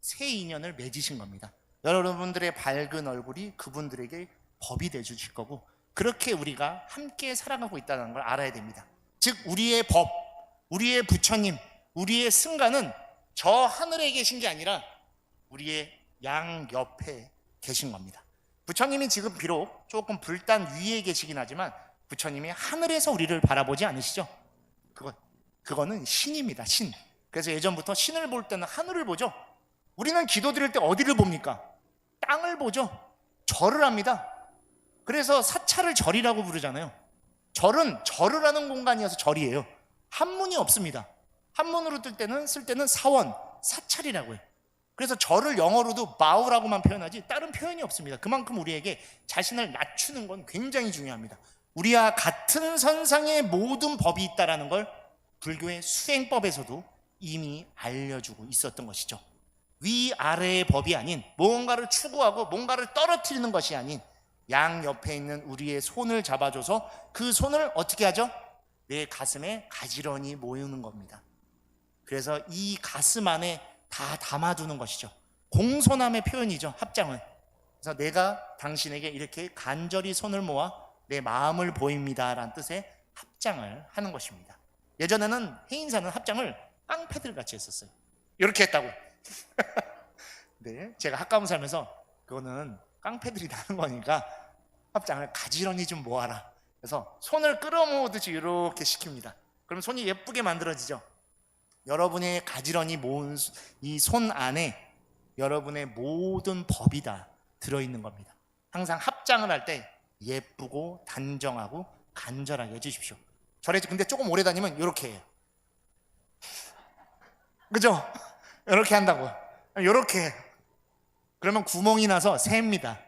새 인연을 맺으신 겁니다. 여러분들의 밝은 얼굴이 그분들에게 법이 되주실 거고, 그렇게 우리가 함께 살아가고 있다는 걸 알아야 됩니다. 즉 우리의 법, 우리의 부처님, 우리의 승가는 저 하늘에 계신 게 아니라 우리의 양 옆에 계신 겁니다. 부처님이 지금 비록 조금 불단 위에 계시긴 하지만 부처님이 하늘에서 우리를 바라보지 않으시죠. 그거는 신입니다. 신. 그래서 예전부터 신을 볼 때는 하늘을 보죠. 우리는 기도 드릴 때 어디를 봅니까? 땅을 보죠. 절을 합니다. 그래서 사찰을 절이라고 부르잖아요. 절은 절을 하는 공간이어서 절이에요. 한문이 없습니다. 한문으로 쓸 때는 사원, 사찰이라고 해요. 그래서 절을 영어로도 bow라고만 표현하지 다른 표현이 없습니다. 그만큼 우리에게 자신을 낮추는 건 굉장히 중요합니다. 우리와 같은 선상의 모든 법이 있다는 걸 불교의 수행법에서도 이미 알려주고 있었던 것이죠. 위아래의 법이 아닌, 뭔가를 추구하고 뭔가를 떨어뜨리는 것이 아닌, 양 옆에 있는 우리의 손을 잡아줘서 그 손을 어떻게 하죠? 내 가슴에 가지런히 모으는 겁니다. 그래서 이 가슴 안에 다 담아두는 것이죠. 공손함의 표현이죠, 합장은. 그래서 내가 당신에게 이렇게 간절히 손을 모아 내 마음을 보입니다 라는 뜻의 합장을 하는 것입니다. 예전에는 해인사는 합장을 깡패들 같이 했었어요. 이렇게 했다고. 네, 제가 학가문 살면서 그거는 깡패들이 나는 거니까 합장을 가지런히 좀 모아라. 그래서 손을 끌어모으듯이 이렇게 시킵니다. 그럼 손이 예쁘게 만들어지죠. 여러분의 가지런히 모은 이 손 안에 여러분의 모든 법이 다 들어있는 겁니다. 항상 합장을 할 때 예쁘고 단정하고 간절하게 해주십시오. 절에 근데 조금 오래 다니면 이렇게 해요. 그죠? 이렇게 한다고. 이렇게 해요. 그러면 구멍이 나서 새입니다.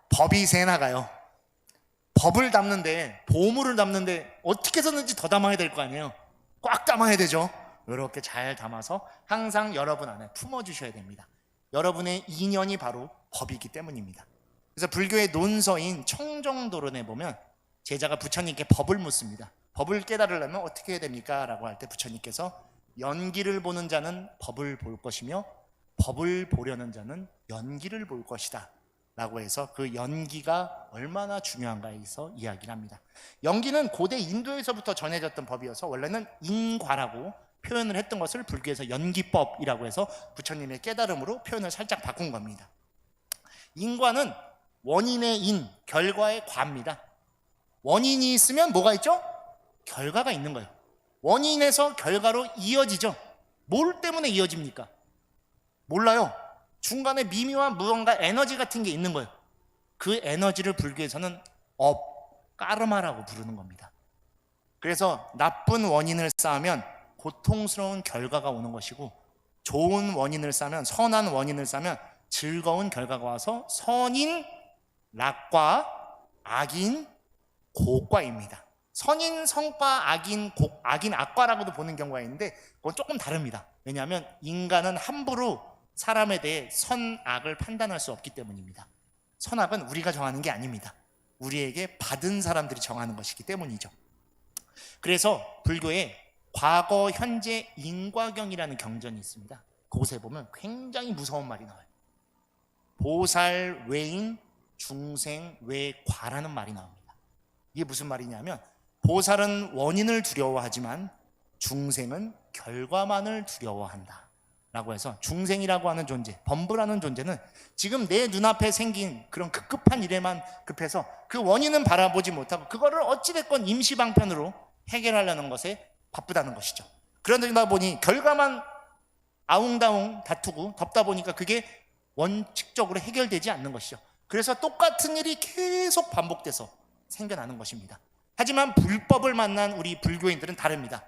법이 새 나가요. 법을 담는데, 보물을 담는데 어떻게 해서든지 더 담아야 될 거 아니에요. 꽉 담아야 되죠. 이렇게 잘 담아서 항상 여러분 안에 품어주셔야 됩니다. 여러분의 인연이 바로 법이기 때문입니다. 그래서 불교의 논서인 청정도론에 보면 제자가 부처님께 법을 묻습니다. 법을 깨달으려면 어떻게 해야 됩니까? 라고 할 때 부처님께서 연기를 보는 자는 법을 볼 것이며 법을 보려는 자는 연기를 볼 것이다 라고 해서 그 연기가 얼마나 중요한가에서 이야기를 합니다. 연기는 고대 인도에서부터 전해졌던 법이어서 원래는 인과라고 표현을 했던 것을 불교에서 연기법이라고 해서 부처님의 깨달음으로 표현을 살짝 바꾼 겁니다. 인과는 원인의 인, 결과의 과입니다. 원인이 있으면 뭐가 있죠? 결과가 있는 거예요. 원인에서 결과로 이어지죠. 뭘 때문에 이어집니까? 몰라요. 중간에 미묘한 무언가 에너지 같은 게 있는 거예요. 그 에너지를 불교에서는 까르마라고 부르는 겁니다. 그래서 나쁜 원인을 쌓으면 고통스러운 결과가 오는 것이고, 좋은 원인을 쌓으면, 선한 원인을 쌓으면 즐거운 결과가 와서 선인 낙과 악인 고과입니다. 선인 성과, 악인 악과라고도 보는 경우가 있는데 그건 조금 다릅니다. 왜냐하면 인간은 함부로 사람에 대해 선악을 판단할 수 없기 때문입니다. 선악은 우리가 정하는 게 아닙니다. 우리에게 받은 사람들이 정하는 것이기 때문이죠. 그래서 불교에 과거, 현재, 인과경이라는 경전이 있습니다. 그곳에 보면 굉장히 무서운 말이 나와요. 보살, 외인, 중생, 외과라는 말이 나옵니다. 이게 무슨 말이냐면, 보살은 원인을 두려워하지만 중생은 결과만을 두려워한다 라고 해서, 중생이라고 하는 존재, 범부라는 존재는 지금 내 눈앞에 생긴 그런 급급한 일에만 급해서 그 원인은 바라보지 못하고 그거를 어찌됐건 임시방편으로 해결하려는 것에 바쁘다는 것이죠. 그러다 보니 결과만 아웅다웅 다투고 덮다 보니까 그게 원칙적으로 해결되지 않는 것이죠. 그래서 똑같은 일이 계속 반복돼서 생겨나는 것입니다. 하지만 불법을 만난 우리 불교인들은 다릅니다.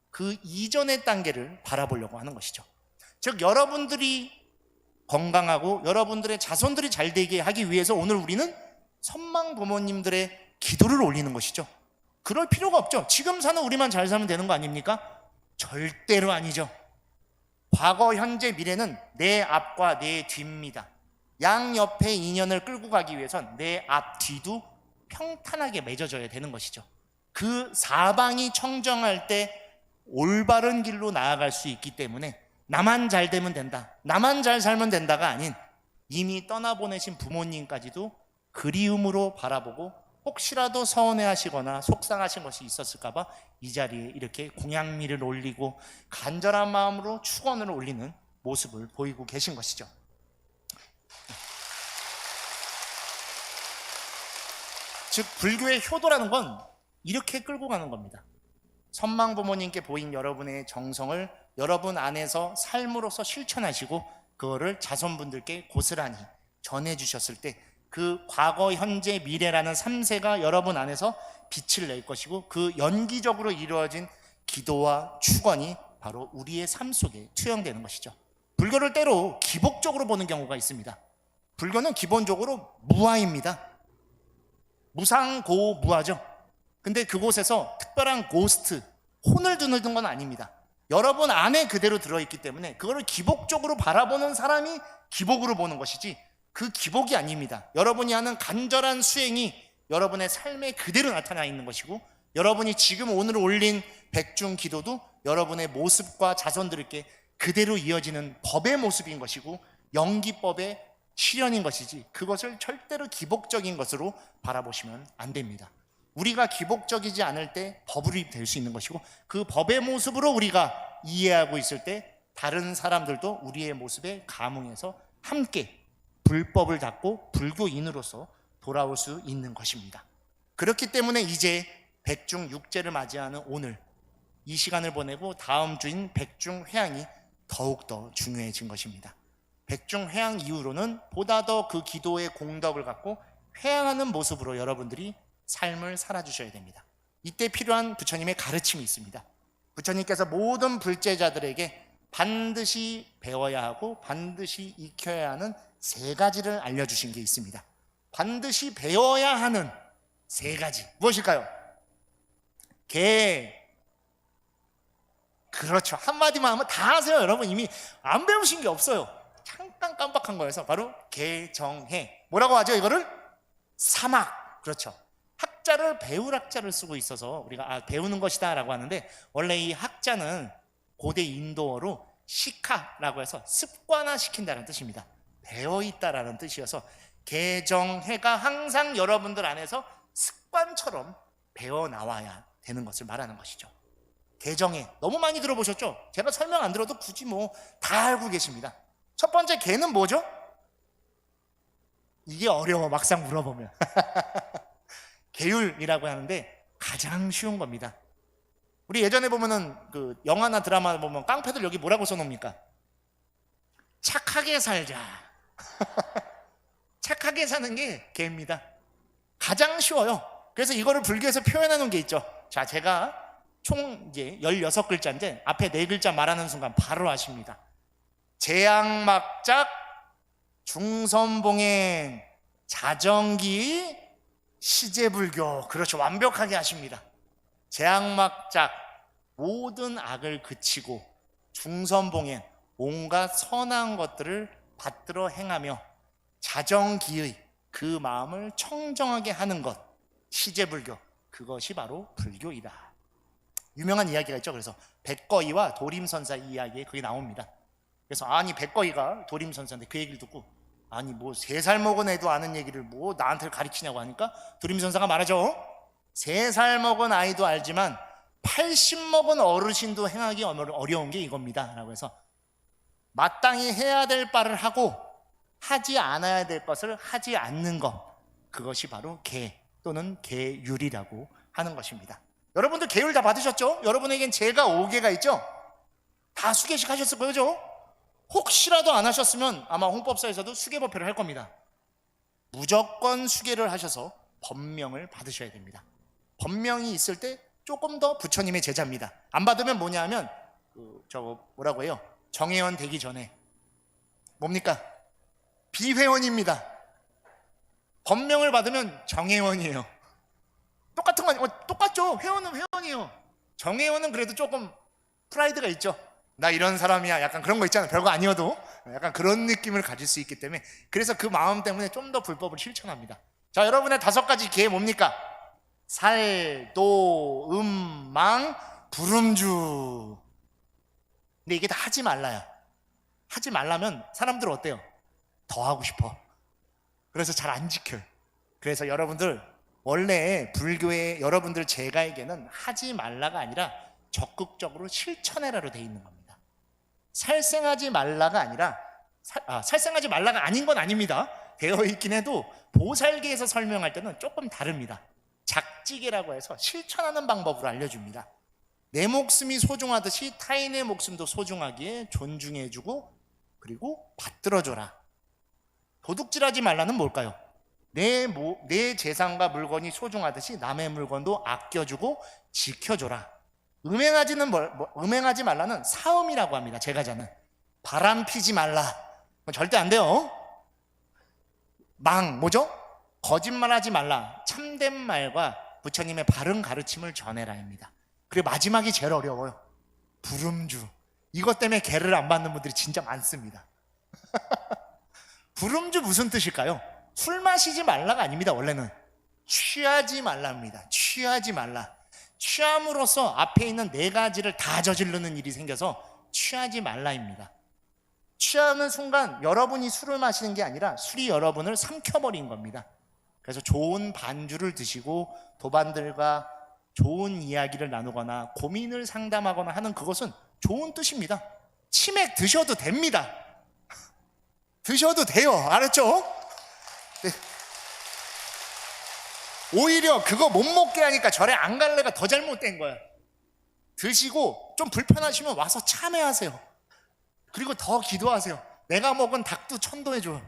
그 이전의 단계를 바라보려고 하는 것이죠. 즉 여러분들이 건강하고 여러분들의 자손들이 잘 되게 하기 위해서 오늘 우리는 선망 부모님들의 기도를 올리는 것이죠. 그럴 필요가 없죠. 지금 사는 우리만 잘 살면 되는 거 아닙니까? 절대로 아니죠. 과거, 현재, 미래는 내 앞과 내 뒤입니다. 양옆에 인연을 끌고 가기 위해선 내 앞, 뒤도 평탄하게 맺어져야 되는 것이죠. 그 사방이 청정할 때 올바른 길로 나아갈 수 있기 때문에 나만 잘 되면 된다, 나만 잘 살면 된다가 아닌 이미 떠나보내신 부모님까지도 그리움으로 바라보고 혹시라도 서운해하시거나 속상하신 것이 있었을까봐 이 자리에 이렇게 공양미를 올리고 간절한 마음으로 축원을 올리는 모습을 보이고 계신 것이죠. 즉 불교의 효도라는 건 이렇게 끌고 가는 겁니다. 선망 부모님께 보인 여러분의 정성을 여러분 안에서 삶으로서 실천하시고 그거를 자손분들께 고스란히 전해주셨을 때 그 과거, 현재, 미래라는 3세가 여러분 안에서 빛을 낼 것이고 그 연기적으로 이루어진 기도와 축원이 바로 우리의 삶 속에 투영되는 것이죠. 불교를 때로 기복적으로 보는 경우가 있습니다. 불교는 기본적으로 무아입니다. 무상고무아죠. 근데 그곳에서 특별한 고스트, 혼을 드는 건 아닙니다. 여러분 안에 그대로 들어있기 때문에 그거를 기복적으로 바라보는 사람이 기복으로 보는 것이지 그 기복이 아닙니다. 여러분이 하는 간절한 수행이 여러분의 삶에 그대로 나타나 있는 것이고 여러분이 지금 오늘 올린 백중 기도도 여러분의 모습과 자손들에게 그대로 이어지는 법의 모습인 것이고 연기법의 실현인 것이지 그것을 절대로 기복적인 것으로 바라보시면 안 됩니다. 우리가 기복적이지 않을 때 법이 될 수 있는 것이고 그 법의 모습으로 우리가 이해하고 있을 때 다른 사람들도 우리의 모습에 감흥해서 함께 불법을 닦고 불교인으로서 돌아올 수 있는 것입니다. 그렇기 때문에 이제 백중육제를 맞이하는 오늘 이 시간을 보내고 다음 주인 백중회양이 더욱더 중요해진 것입니다. 백중회양 이후로는 보다 더 그 기도의 공덕을 갖고 회양하는 모습으로 여러분들이 삶을 살아주셔야 됩니다. 이때 필요한 부처님의 가르침이 있습니다. 부처님께서 모든 불제자들에게 반드시 배워야 하고 반드시 익혀야 하는 3가지를 알려주신 게 있습니다. 반드시 배워야 하는 3가지 무엇일까요? 그렇죠. 한마디만 하면 다 아세요. 여러분 이미 안 배우신 게 없어요. 잠깐 깜빡한 거여서 바로 개정해. 뭐라고 하죠 이거를? 사막. 그렇죠. 학자를 배울 학자를 쓰고 있어서 우리가 배우는 것이다 라고 하는데 원래 이 학자는 고대 인도어로 시카라고 해서 습관화시킨다는 뜻입니다. 배어있다라는 뜻이어서 개정해가 항상 여러분들 안에서 습관처럼 배어나와야 되는 것을 말하는 것이죠. 개정해 너무 많이 들어보셨죠? 제가 설명 안 들어도 굳이 다 알고 계십니다. 첫 번째 개는 뭐죠? 이게 어려워 막상 물어보면 계율이라고 하는데 가장 쉬운 겁니다. 우리 예전에 보면은 그 영화나 드라마 보면 깡패들 여기 뭐라고 써놓습니까? 착하게 살자. 착하게 사는 게 개입니다. 가장 쉬워요. 그래서 이거를 불교에서 표현해 놓은 게 있죠. 자, 제가 총 이제 16글자인데 앞에 4글자 말하는 순간 바로 아십니다. 재앙막작, 중선봉행, 자정기, 시제불교. 그렇죠. 완벽하게 아십니다. 재앙막작, 모든 악을 그치고 중선봉행, 온갖 선한 것들을 받들어 행하며 자정기의 그 마음을 청정하게 하는 것, 시제불교. 그것이 바로 불교이다. 유명한 이야기가 있죠. 그래서 백거이와 도림선사 이야기에 그게 나옵니다. 그래서 아니 백거이가 도림선사인데 그 얘기를 듣고 아니 3살 먹은 애도 아는 얘기를 나한테 가르치냐고 하니까 도림선사가 말하죠. 3살 먹은 아이도 알지만 80 먹은 어르신도 행하기 어려운 게 이겁니다 라고 해서 마땅히 해야 될 바를 하고 하지 않아야 될 것을 하지 않는 것, 그것이 바로 개 또는 계율이라고 하는 것입니다. 여러분들 계율 다 받으셨죠? 여러분에겐 제가 5개가 있죠? 다 수계식 하셨을 거죠? 혹시라도 안 하셨으면 아마 홍법사에서도 수계법회를 할 겁니다. 무조건 수계를 하셔서 법명을 받으셔야 됩니다. 법명이 있을 때 조금 더 부처님의 제자입니다. 안 받으면 뭐냐 하면 뭐라고 해요? 정회원 되기 전에 뭡니까? 비회원입니다. 법명을 받으면 정회원이에요. 똑같은 거 똑같죠? 회원은 회원이에요. 정회원은 그래도 조금 프라이드가 있죠. 나 이런 사람이야. 약간 그런 거 있잖아요. 별거 아니어도 약간 그런 느낌을 가질 수 있기 때문에, 그래서 그 마음 때문에 좀 더 불법을 실천합니다. 자, 여러분의 5가지 계획 뭡니까? 살, 도, 망, 부름주. 근데 이게 다 하지 말라야. 하지 말라면 사람들은 어때요? 더 하고 싶어. 그래서 잘 안 지켜요. 그래서 여러분들, 원래 불교의 여러분들 제가에게는 하지 말라가 아니라 적극적으로 실천해라로 되어 있는 겁니다. 살생하지 말라가 아니라 살생하지 말라가 아닌 건 아닙니다. 되어 있긴 해도 보살계에서 설명할 때는 조금 다릅니다. 작지계라고 해서 실천하는 방법으로 알려줍니다. 내 목숨이 소중하듯이 타인의 목숨도 소중하기에 존중해주고 그리고 받들어줘라. 도둑질하지 말라는 뭘까요? 내 재산과 물건이 소중하듯이 남의 물건도 아껴주고 지켜줘라. 음행하지 말라는 사음이라고 합니다. 제가자는 바람 피지 말라. 절대 안 돼요. 뭐죠? 거짓말하지 말라. 참된 말과 부처님의 바른 가르침을 전해라입니다. 그리고 마지막이 제일 어려워요. 부름주. 이것 때문에 개를 안 받는 분들이 진짜 많습니다. 부름주 무슨 뜻일까요? 술 마시지 말라가 아닙니다. 원래는 취하지 말라입니다. 취하지 말라. 취함으로써 앞에 있는 4가지를 다 저지르는 일이 생겨서 취하지 말라입니다. 취하는 순간 여러분이 술을 마시는 게 아니라 술이 여러분을 삼켜버린 겁니다. 그래서 좋은 반주를 드시고 도반들과 좋은 이야기를 나누거나 고민을 상담하거나 하는 그것은 좋은 뜻입니다. 치맥 드셔도 됩니다. 드셔도 돼요. 알았죠? 네. 오히려 그거 못 먹게 하니까 절에 안 갈래가 더 잘못된 거야. 드시고 좀 불편하시면 와서 참회하세요. 그리고 더 기도하세요. 내가 먹은 닭도 천도해줘요.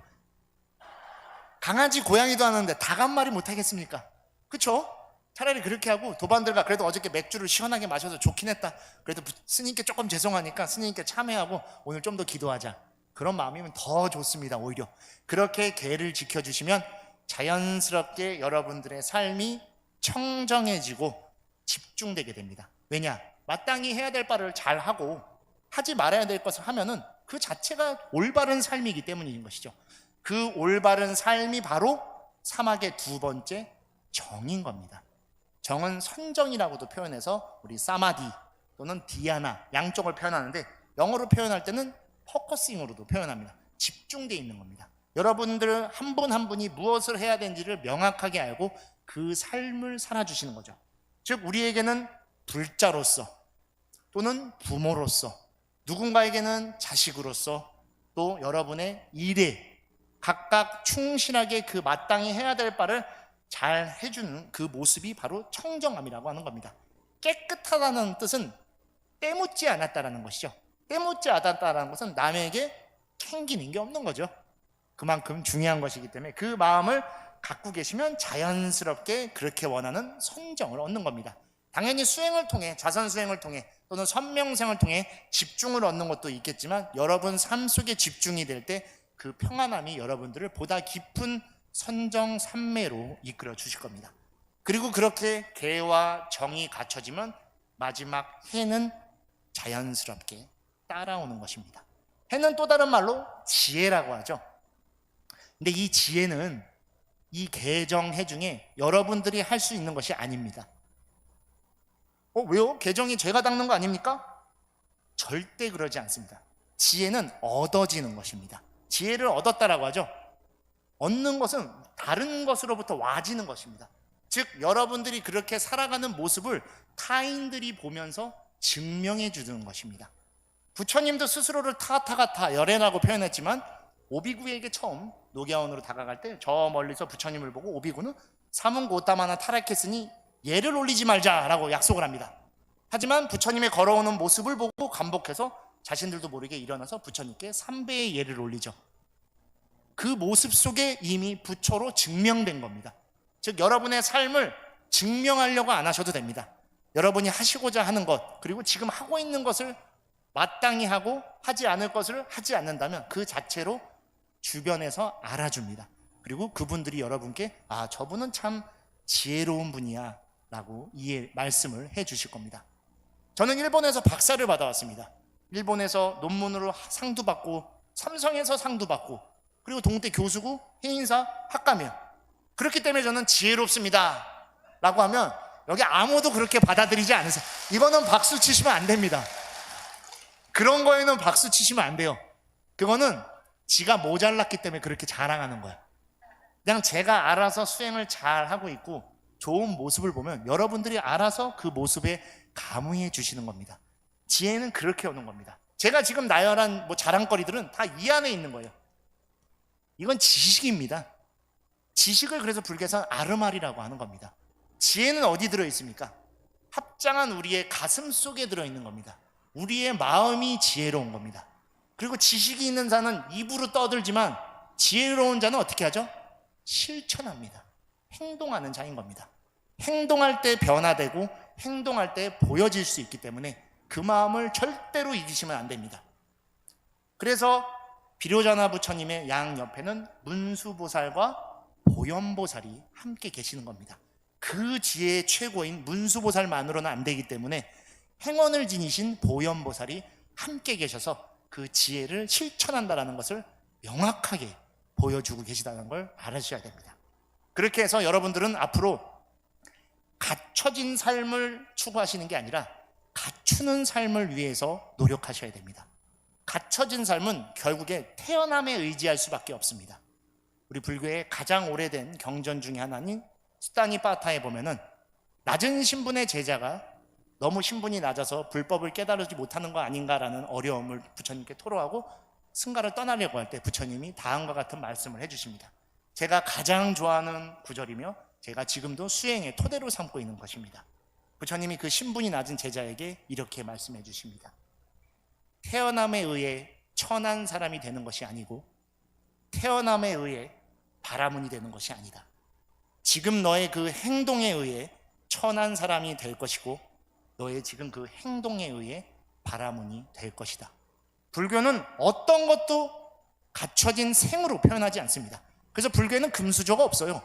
강아지 고양이도 하는데 닭 한 마리 못하겠습니까? 그쵸? 차라리 그렇게 하고 도반들과 그래도 어저께 맥주를 시원하게 마셔서 좋긴 했다. 그래도 스님께 조금 죄송하니까 스님께 참회하고 오늘 좀 더 기도하자. 그런 마음이면 더 좋습니다. 오히려 그렇게 계를 지켜주시면 자연스럽게 여러분들의 삶이 청정해지고 집중되게 됩니다. 왜냐? 마땅히 해야 될 바를 잘하고 하지 말아야 될 것을 하면은 그 자체가 올바른 삶이기 때문인 것이죠. 그 올바른 삶이 바로 사막의 2번째 정인 겁니다. 정은 선정이라고도 표현해서 우리 사마디 또는 디아나 양쪽을 표현하는데, 영어로 표현할 때는 포커싱으로도 표현합니다. 집중되어 있는 겁니다. 여러분들 한 분 한 분이 무엇을 해야 되는지를 명확하게 알고 그 삶을 살아주시는 거죠. 즉 우리에게는 불자로서 또는 부모로서, 누군가에게는 자식으로서, 또 여러분의 일에 각각 충실하게 그 마땅히 해야 될 바를 잘 해주는 그 모습이 바로 청정함이라고 하는 겁니다. 깨끗하다는 뜻은 때묻지 않았다라는 것이죠. 때묻지 않았다라는 것은 남에게 캥기는 게 없는 거죠. 그만큼 중요한 것이기 때문에 그 마음을 갖고 계시면 자연스럽게 그렇게 원하는 선정을 얻는 겁니다. 당연히 수행을 통해, 자선 수행을 통해 또는 선명생을 통해 집중을 얻는 것도 있겠지만, 여러분 삶 속에 집중이 될 때 그 평안함이 여러분들을 보다 깊은 선정 삼매로 이끌어 주실 겁니다. 그리고 그렇게 계와 정이 갖춰지면 마지막 해는 자연스럽게 따라오는 것입니다. 해는 또 다른 말로 지혜라고 하죠. 근데 이 지혜는 이 계정해 중에 여러분들이 할 수 있는 것이 아닙니다. 왜요? 계정이 제가 닦는 거 아닙니까? 절대 그러지 않습니다. 지혜는 얻어지는 것입니다. 지혜를 얻었다라고 하죠. 얻는 것은 다른 것으로부터 와지는 것입니다. 즉 여러분들이 그렇게 살아가는 모습을 타인들이 보면서 증명해 주는 것입니다. 부처님도 스스로를 타타가타 열애라고 표현했지만, 오비구에게 처음 녹야원으로 다가갈 때 저 멀리서 부처님을 보고 오비구는 사문고타마나 타락했으니 예를 올리지 말자라고 약속을 합니다. 하지만 부처님의 걸어오는 모습을 보고 감복해서 자신들도 모르게 일어나서 부처님께 3배의 예를 올리죠. 그 모습 속에 이미 부처로 증명된 겁니다. 즉 여러분의 삶을 증명하려고 안 하셔도 됩니다. 여러분이 하시고자 하는 것, 그리고 지금 하고 있는 것을 마땅히 하고 하지 않을 것을 하지 않는다면 그 자체로 주변에서 알아줍니다. 그리고 그분들이 여러분께 저분은 참 지혜로운 분이야 라고 말씀을 해 주실 겁니다. 저는 일본에서 박사를 받아왔습니다. 일본에서 논문으로 상도 받고 삼성에서 상도 받고 그리고 동대 교수고 해인사 학과며 그렇기 때문에 저는 지혜롭습니다 라고 하면 여기 아무도 그렇게 받아들이지 않으세요. 이거는 박수 치시면 안 됩니다. 그런 거에는 박수 치시면 안 돼요. 그거는 지가 모자랐기 때문에 그렇게 자랑하는 거예요. 그냥 제가 알아서 수행을 잘 하고 있고 좋은 모습을 보면 여러분들이 알아서 그 모습에 감흥해 주시는 겁니다. 지혜는 그렇게 오는 겁니다. 제가 지금 나열한 자랑거리들은 다 이 안에 있는 거예요. 이건 지식입니다. 지식을 그래서 불교에서는 아르말이라고 하는 겁니다. 지혜는 어디 들어있습니까? 합장한 우리의 가슴 속에 들어있는 겁니다. 우리의 마음이 지혜로운 겁니다. 그리고 지식이 있는 자는 입으로 떠들지만 지혜로운 자는 어떻게 하죠? 실천합니다. 행동하는 자인 겁니다. 행동할 때 변화되고 행동할 때 보여질 수 있기 때문에 그 마음을 절대로 잊으시면 안 됩니다. 그래서 비로자나 부처님의 양 옆에는 문수보살과 보현보살이 함께 계시는 겁니다. 그 지혜의 최고인 문수보살만으로는 안 되기 때문에 행원을 지니신 보현보살이 함께 계셔서 그 지혜를 실천한다는 것을 명확하게 보여주고 계시다는 걸 알으셔야 됩니다. 그렇게 해서 여러분들은 앞으로 갖춰진 삶을 추구하시는 게 아니라 갖추는 삶을 위해서 노력하셔야 됩니다. 갖춰진 삶은 결국에 태어남에 의지할 수밖에 없습니다. 우리 불교의 가장 오래된 경전 중에 하나인 수다니빠타에 보면은 낮은 신분의 제자가 너무 신분이 낮아서 불법을 깨달지 못하는 거 아닌가라는 어려움을 부처님께 토로하고 승가를 떠나려고 할 때 부처님이 다음과 같은 말씀을 해주십니다. 제가 가장 좋아하는 구절이며 제가 지금도 수행의 토대로 삼고 있는 것입니다. 부처님이 그 신분이 낮은 제자에게 이렇게 말씀해 주십니다. 태어남에 의해 천한 사람이 되는 것이 아니고 태어남에 의해 바라문이 되는 것이 아니다. 지금 너의 그 행동에 의해 천한 사람이 될 것이고 너의 지금 그 행동에 의해 바라문이 될 것이다. 불교는 어떤 것도 갖춰진 생으로 표현하지 않습니다. 그래서 불교에는 금수저가 없어요.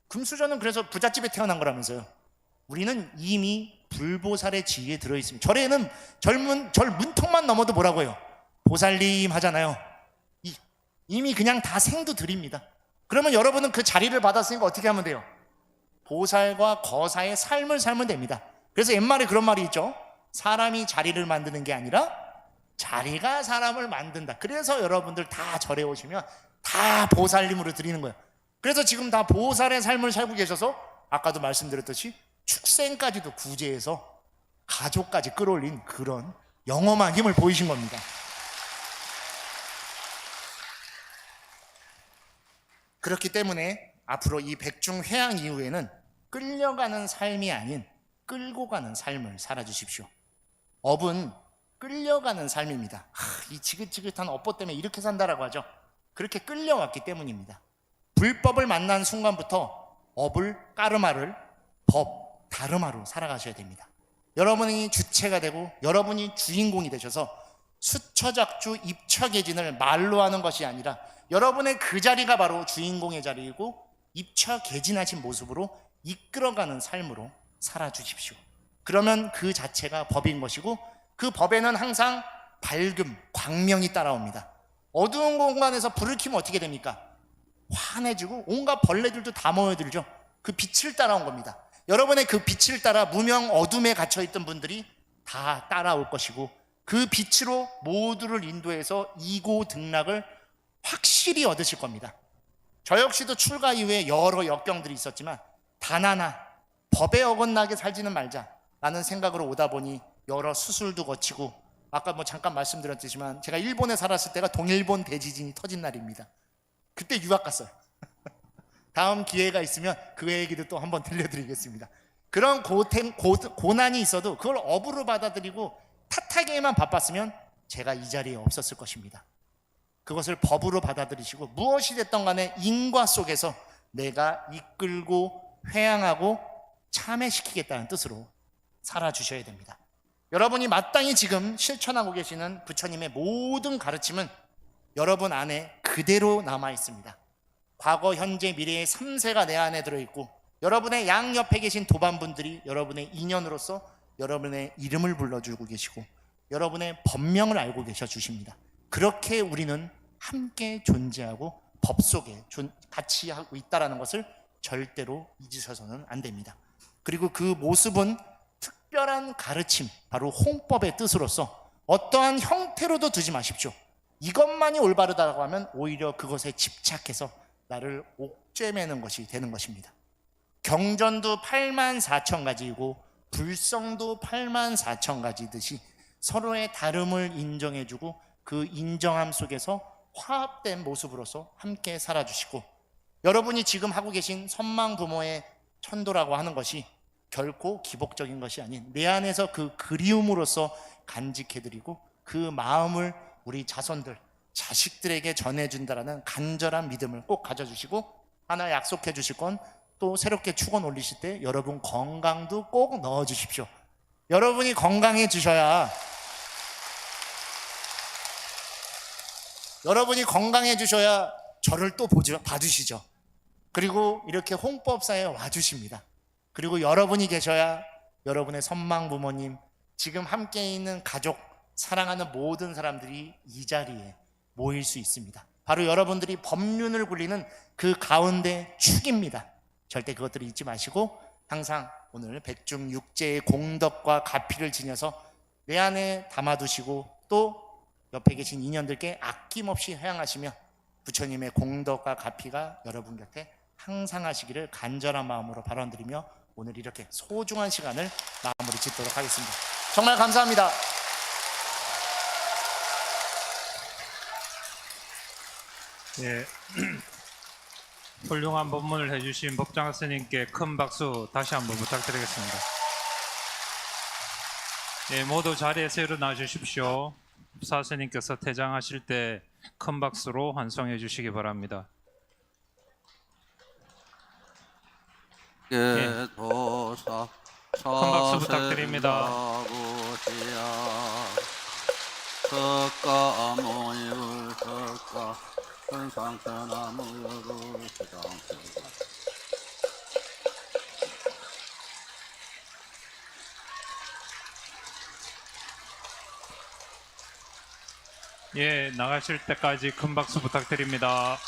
금수저는 그래서 부잣집에 태어난 거라면서요. 우리는 이미 불보살의 지위에 들어있습니다. 절에는 절 문턱만 넘어도 뭐라고 해요? 보살님 하잖아요. 이미 그냥 다 생도 드립니다. 그러면 여러분은 그 자리를 받았으니까 어떻게 하면 돼요? 보살과 거사의 삶을 살면 됩니다. 그래서 옛말에 그런 말이 있죠. 사람이 자리를 만드는 게 아니라 자리가 사람을 만든다. 그래서 여러분들 다 절에 오시면 다 보살님으로 드리는 거예요. 그래서 지금 다 보살의 삶을 살고 계셔서 아까도 말씀드렸듯이 축생까지도 구제해서 가족까지 끌어올린 그런 영험한 힘을 보이신 겁니다. 그렇기 때문에 앞으로 이 백중회양 이후에는 끌려가는 삶이 아닌 끌고 가는 삶을 살아주십시오. 업은 끌려가는 삶입니다. 이 지긋지긋한 업보 때문에 이렇게 산다라고 하죠. 그렇게 끌려왔기 때문입니다. 불법을 만난 순간부터 업을 까르마를 법 다르마로 살아가셔야 됩니다. 여러분이 주체가 되고 여러분이 주인공이 되셔서 수처작주 입처계진을 말로 하는 것이 아니라 여러분의 그 자리가 바로 주인공의 자리이고 입처계진하신 모습으로 이끌어가는 삶으로 살아주십시오. 그러면 그 자체가 법인 것이고 그 법에는 항상 밝음, 광명이 따라옵니다. 어두운 공간에서 불을 켜면 어떻게 됩니까? 환해지고 온갖 벌레들도 다 모여들죠. 그 빛을 따라온 겁니다. 여러분의 그 빛을 따라 무명 어둠에 갇혀있던 분들이 다 따라올 것이고 그 빛으로 모두를 인도해서 이고 등락을 확실히 얻으실 겁니다. 저 역시도 출가 이후에 여러 역경들이 있었지만 단 하나 법에 어긋나게 살지는 말자라는 생각으로 오다 보니 여러 수술도 거치고 아까 잠깐 말씀드렸지만 제가 일본에 살았을 때가 동일본 대지진이 터진 날입니다. 그때 유학 갔어요. 다음 기회가 있으면 그 얘기도 또 한번 들려드리겠습니다. 그런 고난이 있어도 그걸 업으로 받아들이고 탓하기에만 바빴으면 제가 이 자리에 없었을 것입니다. 그것을 법으로 받아들이시고 무엇이 됐던 간에 인과 속에서 내가 이끌고 회양하고 참회시키겠다는 뜻으로 살아주셔야 됩니다. 여러분이 마땅히 지금 실천하고 계시는 부처님의 모든 가르침은 여러분 안에 그대로 남아 있습니다. 과거, 현재, 미래의 3세가 내 안에 들어있고 여러분의 양옆에 계신 도반분들이 여러분의 인연으로서 여러분의 이름을 불러주고 계시고 여러분의 법명을 알고 계셔 주십니다. 그렇게 우리는 함께 존재하고 법 속에 같이 하고 있다는 것을 절대로 잊으셔서는 안 됩니다. 그리고 그 모습은 특별한 가르침, 바로 홍법의 뜻으로서 어떠한 형태로도 두지 마십시오. 이것만이 올바르다고 하면 오히려 그것에 집착해서 나를 옥죄매는 것이 되는 것입니다. 경전도 84,000가지이고 불성도 84,000가지듯이 서로의 다름을 인정해주고 그 인정함 속에서 화합된 모습으로서 함께 살아주시고, 여러분이 지금 하고 계신 선망 부모의 천도라고 하는 것이 결코 기복적인 것이 아닌 내 안에서 그 그리움으로써 간직해드리고 그 마음을 우리 자손들, 자식들에게 전해준다라는 간절한 믿음을 꼭 가져주시고, 하나 약속해 주실 건 또 새롭게 축원 올리실 때 여러분 건강도 꼭 넣어주십시오. 여러분이 건강해 주셔야 저를 또 봐주시죠. 그리고 이렇게 홍법사에 와주십니다. 그리고 여러분이 계셔야 여러분의 선망 부모님, 지금 함께 있는 가족, 사랑하는 모든 사람들이 이 자리에 모일 수 있습니다. 바로 여러분들이 법륜을 굴리는 그 가운데 축입니다. 절대 그것들을 잊지 마시고 항상 오늘 백중육제의 공덕과 가피를 지녀서 내 안에 담아두시고 또 옆에 계신 인연들께 아낌없이 회양하시며 부처님의 공덕과 가피가 여러분 곁에 항상 하시기를 간절한 마음으로 발언드리며 오늘 이렇게 소중한 시간을 마무리 짓도록 하겠습니다. 정말 감사합니다. 예, 훌륭한 법문을 해주신 법장 스님께 큰 박수 다시 한번 부탁드리겠습니다. 예, 모두 자리에서 일어나 주십시오. 사스님께서 퇴장하실 때 큰 박수로 환송해 주시기 바랍니다. 예, 큰 박수 부탁드립니다. 예, 나가실 때까지 큰 박수 부탁드립니다.